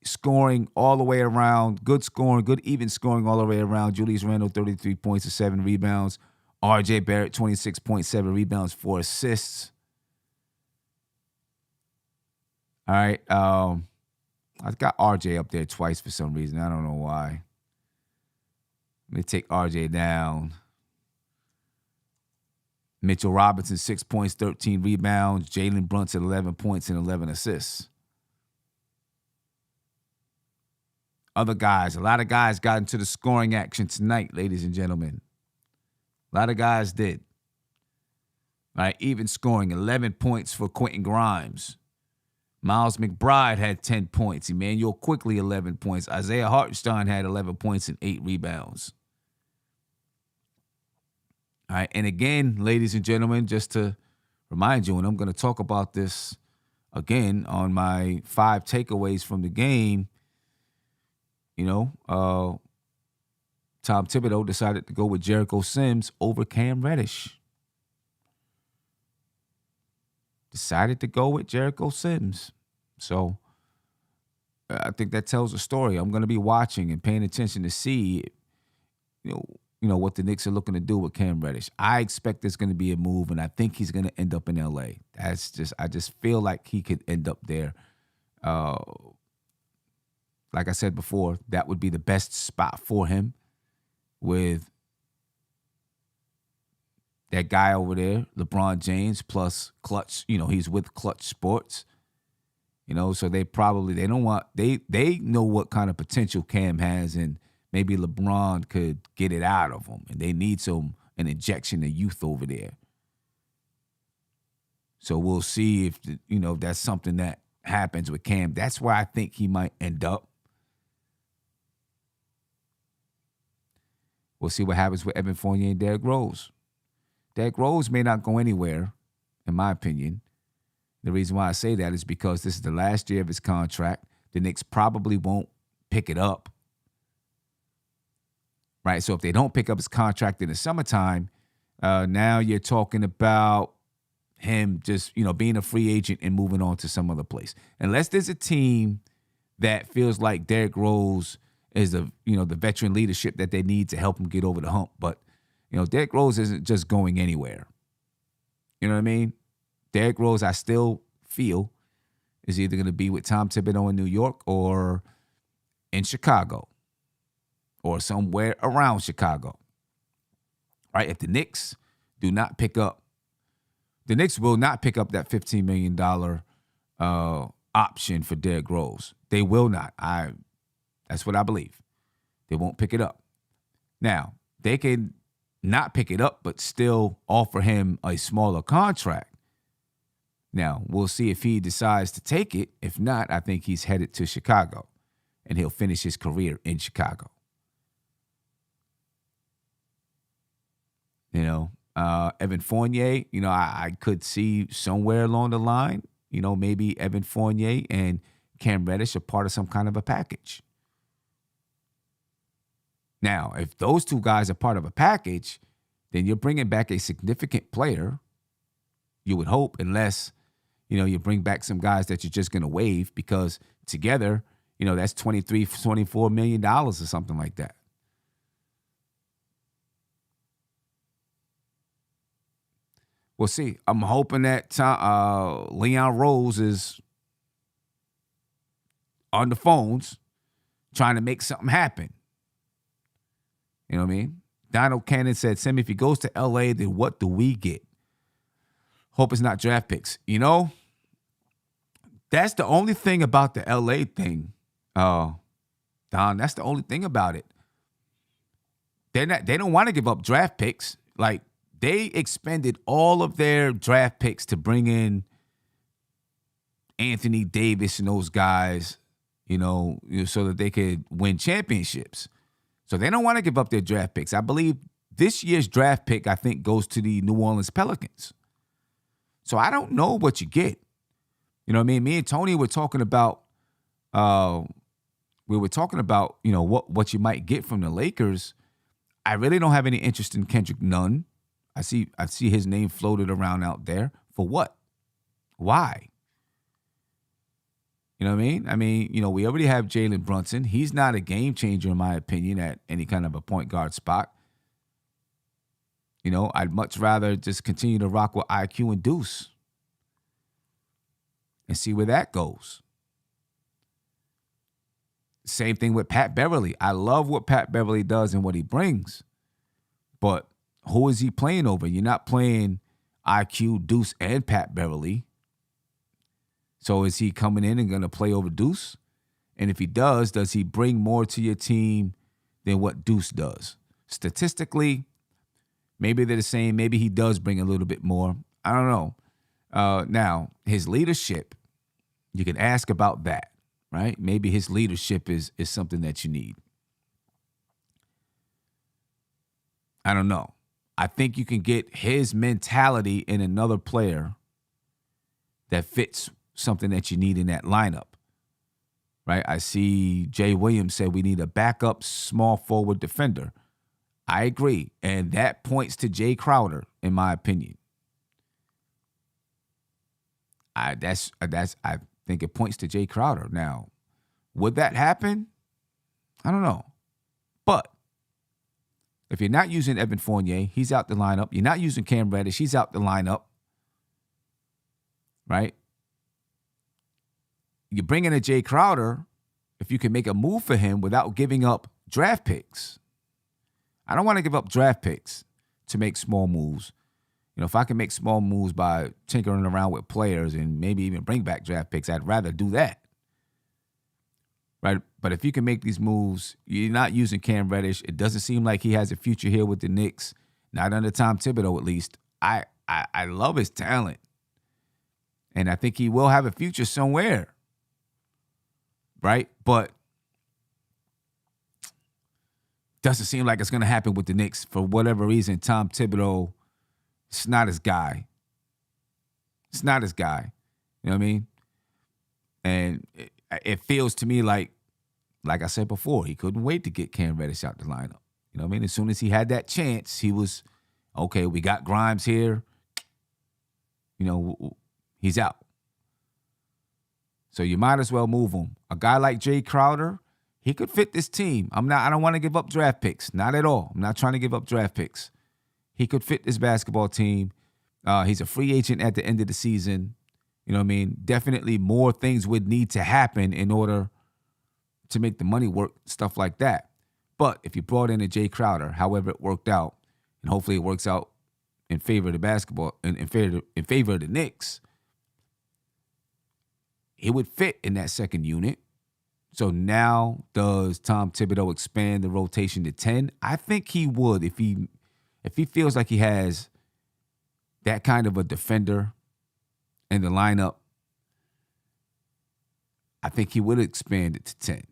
scoring all the way around. Good scoring, good even scoring all the way around. Julius Randle, 33 points and 7 rebounds. RJ Barrett, 26.7 rebounds, 4 assists. All right. I've got RJ up there twice for some reason. I don't know why. Let me take RJ down. Mitchell Robinson, 6 points, 13 rebounds. Jalen Brunson, 11 points and 11 assists. Other guys, a lot of guys got into the scoring action tonight, ladies and gentlemen. A lot of guys did. All right, even scoring, 11 points for Quentin Grimes. Miles McBride had 10 points. Emmanuel Quickly, 11 points. Isaiah Hartenstein had 11 points and 8 rebounds. All right, and again, ladies and gentlemen, just to remind you, and I'm going to talk about this again on my 5 takeaways from the game, Tom Thibodeau decided to go with Jericho Sims over Cam Reddish. Decided to go with Jericho Sims. So I think that tells a story. I'm going to be watching and paying attention to see, what the Knicks are looking to do with Cam Reddish. I expect there's going to be a move, and I think he's going to end up in LA. I just feel like he could end up there. Like I said before, that would be the best spot for him with that guy over there, LeBron James, plus Clutch. He's with Clutch Sports. So they know what kind of potential Cam has, and maybe LeBron could get it out of him, and they need an injection of youth over there. So we'll see if that's something that happens with Cam. That's where I think he might end up. We'll see what happens with Evan Fournier and Derrick Rose. Derrick Rose may not go anywhere, in my opinion. The reason why I say that is because this is the last year of his contract. The Knicks probably won't pick it up. Right? So if they don't pick up his contract in the summertime, now you're talking about him just, being a free agent and moving on to some other place. Unless there's a team that feels like Derrick Rose is the veteran leadership that they need to help him get over the hump. But, Derrick Rose isn't just going anywhere. You know what I mean? Derrick Rose, I still feel, is either going to be with Tom Thibodeau in New York or in Chicago or somewhere around Chicago. Right? If the Knicks do not pick up, the Knicks will not pick up that $15 million option for Derrick Rose. They will not. That's what I believe. They won't pick it up. Now, they can not pick it up, but still offer him a smaller contract. Now, we'll see if he decides to take it. If not, I think he's headed to Chicago, and he'll finish his career in Chicago. Evan Fournier, I could see somewhere along the line, maybe Evan Fournier and Cam Reddish are part of some kind of a package. Now, if those two guys are part of a package, then you're bringing back a significant player, you would hope, unless, you bring back some guys that you're just going to waive, because together, that's $24 million or something like that. We'll see. I'm hoping that Leon Rose is on the phones trying to make something happen. You know what I mean? Donald Cannon said, Sam, if he goes to L.A., then what do we get? Hope it's not draft picks. That's the only thing about the L.A. thing, Don. That's the only thing about it. They don't want to give up draft picks. Like, they expended all of their draft picks to bring in Anthony Davis and those guys, so that they could win championships. So they don't want to give up their draft picks. I believe this year's draft pick, I think, goes to the New Orleans Pelicans. So I don't know what you get. You know what I mean? Me and Tony were talking about, what you might get from the Lakers. I really don't have any interest in Kendrick Nunn. I see his name floated around out there. For what? Why? You know what I mean? I mean, we already have Jalen Brunson. He's not a game changer, in my opinion, at any kind of a point guard spot. I'd much rather just continue to rock with IQ and Deuce and see where that goes. Same thing with Pat Beverly. I love what Pat Beverly does and what he brings. But who is he playing over? You're not playing IQ, Deuce, and Pat Beverly. So is he coming in and going to play over Deuce? And if he does he bring more to your team than what Deuce does? Statistically, maybe they're the same. Maybe he does bring a little bit more. I don't know. Now, his leadership, you can ask about that, right? Maybe his leadership is something that you need. I don't know. I think you can get his mentality in another player that fits something that you need in that lineup, right? I see Jay Williams said we need a backup small forward defender. I agree, and that points to Jay Crowder, in my opinion. I think it points to Jay Crowder. Now, would that happen? I don't know, but if you're not using Evan Fournier, he's out the lineup. You're not using Cam Reddish, he's out the lineup, right? You bring in a Jay Crowder if you can make a move for him without giving up draft picks. I don't want to give up draft picks to make small moves. If I can make small moves by tinkering around with players and maybe even bring back draft picks, I'd rather do that. Right? But if you can make these moves, you're not using Cam Reddish. It doesn't seem like he has a future here with the Knicks. Not under Tom Thibodeau, at least. I love his talent. And I think he will have a future somewhere. Right? But doesn't seem like it's going to happen with the Knicks. For whatever reason, Tom Thibodeau, it's not his guy. It's not his guy. You know what I mean? And it feels to me like I said before, he couldn't wait to get Cam Reddish out the lineup. You know what I mean? As soon as he had that chance, he was, okay, we got Grimes here. He's out. So you might as well move him. A guy like Jay Crowder, he could fit this team. I don't want to give up draft picks. Not at all. I'm not trying to give up draft picks. He could fit this basketball team. He's a free agent at the end of the season. You know what I mean? Definitely more things would need to happen in order to make the money work, stuff like that. But if you brought in a Jay Crowder, however it worked out, and hopefully it works out in favor of the basketball, in favor of the Knicks, he would fit in that second unit. So now does Tom Thibodeau expand the rotation to 10? I think he would if he feels like he has that kind of a defender in the lineup. I think he would expand it to 10.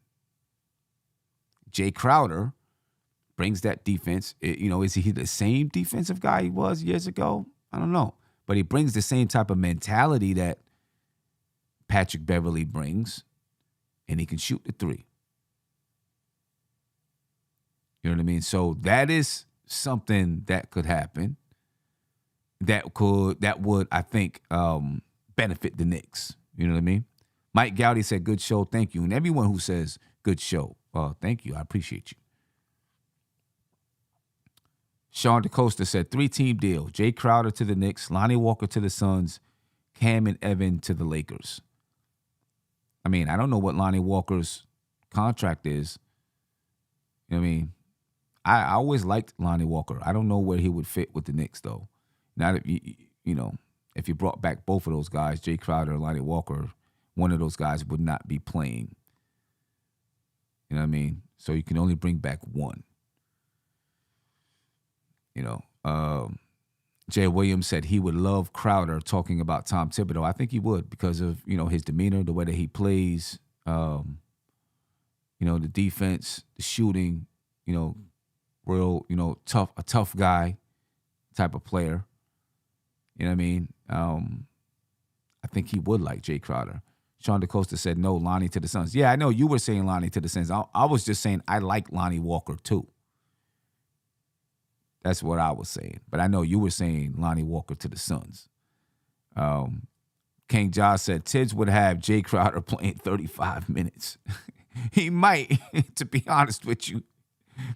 Jay Crowder brings that defense. Is he the same defensive guy he was years ago? I don't know. But he brings the same type of mentality that Patrick Beverly brings, and he can shoot the three. You know what I mean? So that is something that could happen. That would, I think, benefit the Knicks. You know what I mean? Mike Gowdy said, good show, thank you. And everyone who says good show, thank you. I appreciate you. Sean DeCosta said, 3-team deal. Jay Crowder to the Knicks, Lonnie Walker to the Suns, Cam and Evan to the Lakers. I mean, I don't know what Lonnie Walker's contract is. You know what I mean? I always liked Lonnie Walker. I don't know where he would fit with the Knicks, though. Now that if you brought back both of those guys, Jay Crowder and Lonnie Walker, one of those guys would not be playing. You know what I mean? So you can only bring back one. Jay Williams said he would love Crowder talking about Tom Thibodeau. I think he would because of, his demeanor, the way that he plays, the defense, the shooting, real, a tough guy type of player. You know what I mean? I think he would like Jay Crowder. Sean DeCosta said, no, Lonnie to the Suns. Yeah, I know you were saying Lonnie to the Suns. I was just saying I like Lonnie Walker too. That's what I was saying. But I know you were saying Lonnie Walker to the Suns. King Josh said Tibbs would have Jay Crowder playing 35 minutes. He might, to be honest with you.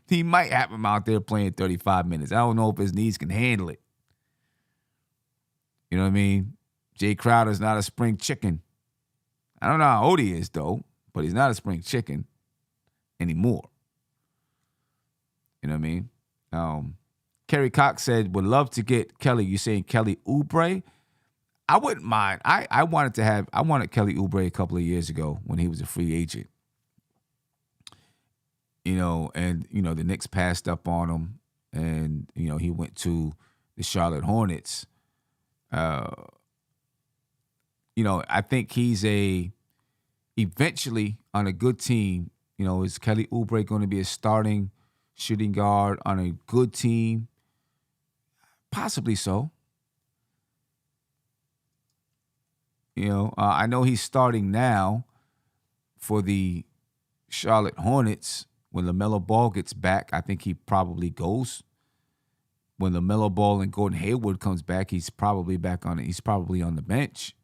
He might have him out there playing 35 minutes. I don't know if his knees can handle it. You know what I mean? Jay Crowder's not a spring chicken. I don't know how old he is, though, but he's not a spring chicken anymore. You know what I mean? Kerry Cox said, would love to get Kelly. You saying Kelly Oubre? I wouldn't mind. I wanted Kelly Oubre a couple of years ago when he was a free agent. And the Knicks passed up on him, and he went to the Charlotte Hornets. I think he's eventually on a good team. Is Kelly Oubre going to be a starting shooting guard on a good team? Possibly so. I know he's starting now for the Charlotte Hornets. When LaMelo Ball gets back, I think he probably goes. When LaMelo Ball and Gordon Hayward comes back, he's probably on the bench.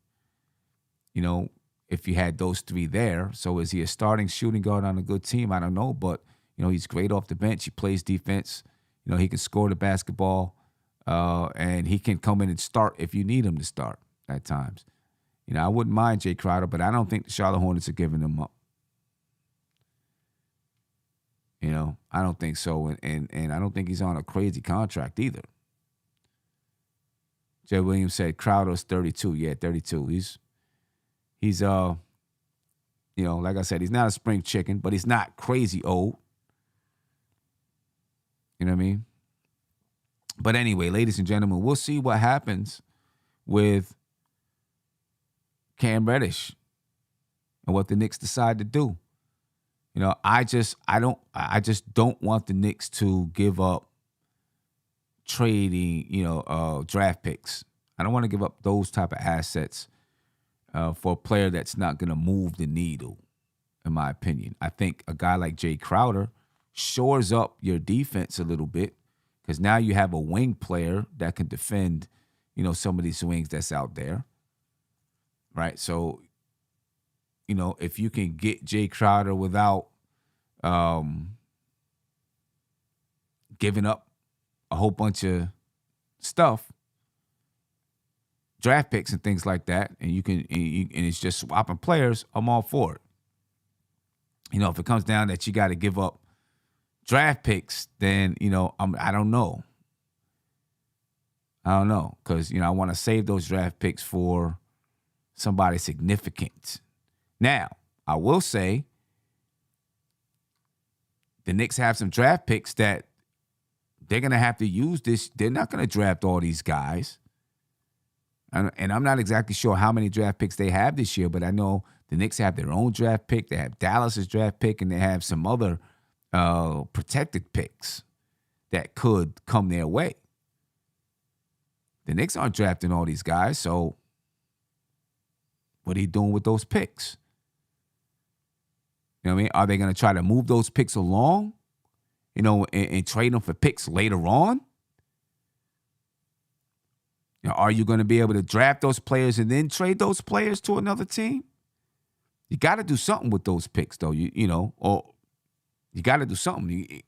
If you had those three there. So is he a starting shooting guard on a good team? I don't know, but he's great off the bench. He plays defense. He can score the basketball, and he can come in and start if you need him to start at times. I wouldn't mind Jay Crowder, but I don't think the Charlotte Hornets are giving him up. I don't think so, and I don't think he's on a crazy contract either. Jay Williams said Crowder's 32. Yeah, 32. He's like I said, he's not a spring chicken, but he's not crazy old. You know what I mean? But anyway, ladies and gentlemen, we'll see what happens with Cam Reddish and what the Knicks decide to do. I just don't want the Knicks to give up trading, draft picks. I don't want to give up those type of assets for a player that's not going to move the needle, in my opinion. I think a guy like Jay Crowder shores up your defense a little bit because now you have a wing player that can defend, some of these wings that's out there, right? So, if you can get Jay Crowder without giving up a whole bunch of stuff, draft picks and things like that, and and it's just swapping players, I'm all for it. If it comes down that you got to give up draft picks, then I don't know. Because I want to save those draft picks for somebody significant. Now, I will say the Knicks have some draft picks that they're going to have to use this. They're not going to draft all these guys. And I'm not exactly sure how many draft picks they have this year, but I know the Knicks have their own draft pick. They have Dallas's draft pick, and they have some other protected picks that could come their way. The Knicks aren't drafting all these guys, so what are you doing with those picks? You know what I mean? Are they going to try to move those picks along, and trade them for picks later on? Are you going to be able to draft those players and then trade those players to another team? You got to do something with those picks, though. Or you got to do something.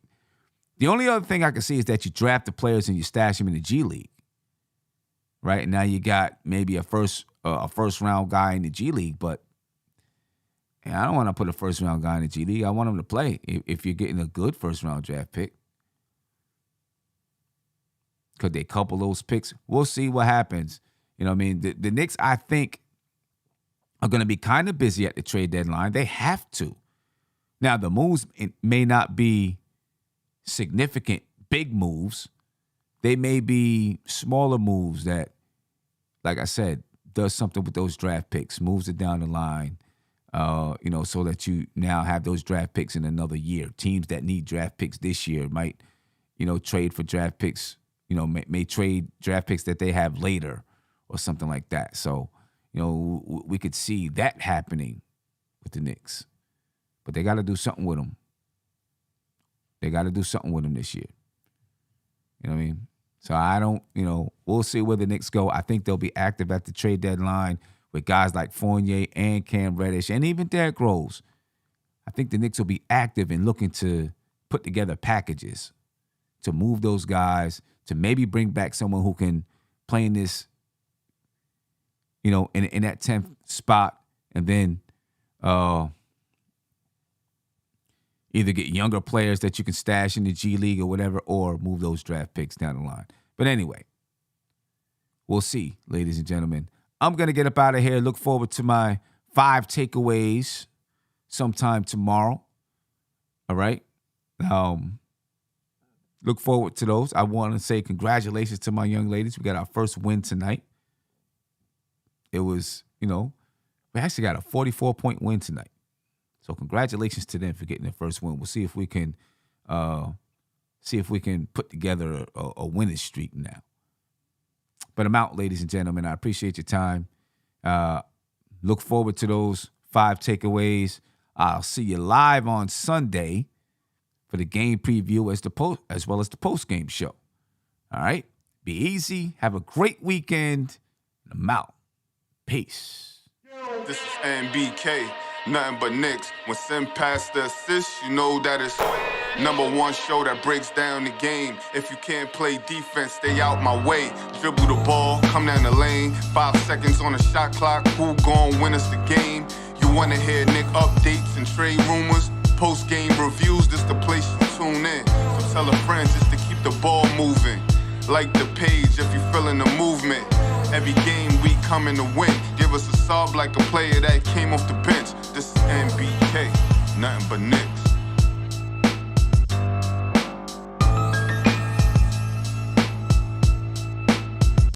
The only other thing I can see is that you draft the players and you stash them in the G League, right? And now you got maybe a first round guy in the G League, but I don't want to put a first round guy in the G League. I want him to play. If you're getting a good first round draft pick, could they couple those picks? We'll see what happens. The Knicks, I think, are going to be kind of busy at the trade deadline. They have to. Now, the moves may not be significant, big moves. They may be smaller moves that, like I said, does something with those draft picks, moves it down the line, so that you now have those draft picks in another year. Teams that need draft picks this year might, trade for draft picks, may trade draft picks that they have later or something like that. So, we could see that happening with the Knicks. But they got to do something with them. They got to do something with them this year. You know what I mean? So I don't, we'll see where the Knicks go. I think they'll be active at the trade deadline with guys like Fournier and Cam Reddish and even Derrick Rose, I think the Knicks will be active in looking to put together packages to move those guys, to maybe bring back someone who can play in this, in that 10th spot, and then either get younger players that you can stash in the G League or whatever, or move those draft picks down the line. But anyway, we'll see, ladies and gentlemen. I'm going to get up out of here. Look forward to my 5 takeaways sometime tomorrow. All right? Look forward to those. I want to say congratulations to my young ladies. We got our first win tonight. It was, we actually got a 44-point win tonight. So congratulations to them for getting their first win. We'll see if we can put together a winning streak now. But I'm out, ladies and gentlemen. I appreciate your time. Look forward to those 5 takeaways. I'll see you live on Sunday for the game preview as well as the post-game show. All right? Be easy. Have a great weekend. I'm out. Peace. This is NBK, nothing but Knicks. When Sim passed the assist, you know that it's #1 show that breaks down the game. If you can't play defense, stay out my way. Dribble the ball, come down the lane. 5 seconds on the shot clock. Who gon' win us the game? You wanna hear Nick updates and trade rumors? Post-game reviews, this the place to tune in. So tell a friend just to keep the ball moving. Like the page if you feeling the movement. Every game we coming to win. Give us a sub like a player that came off the bench. This is NBK, nothing but Knicks.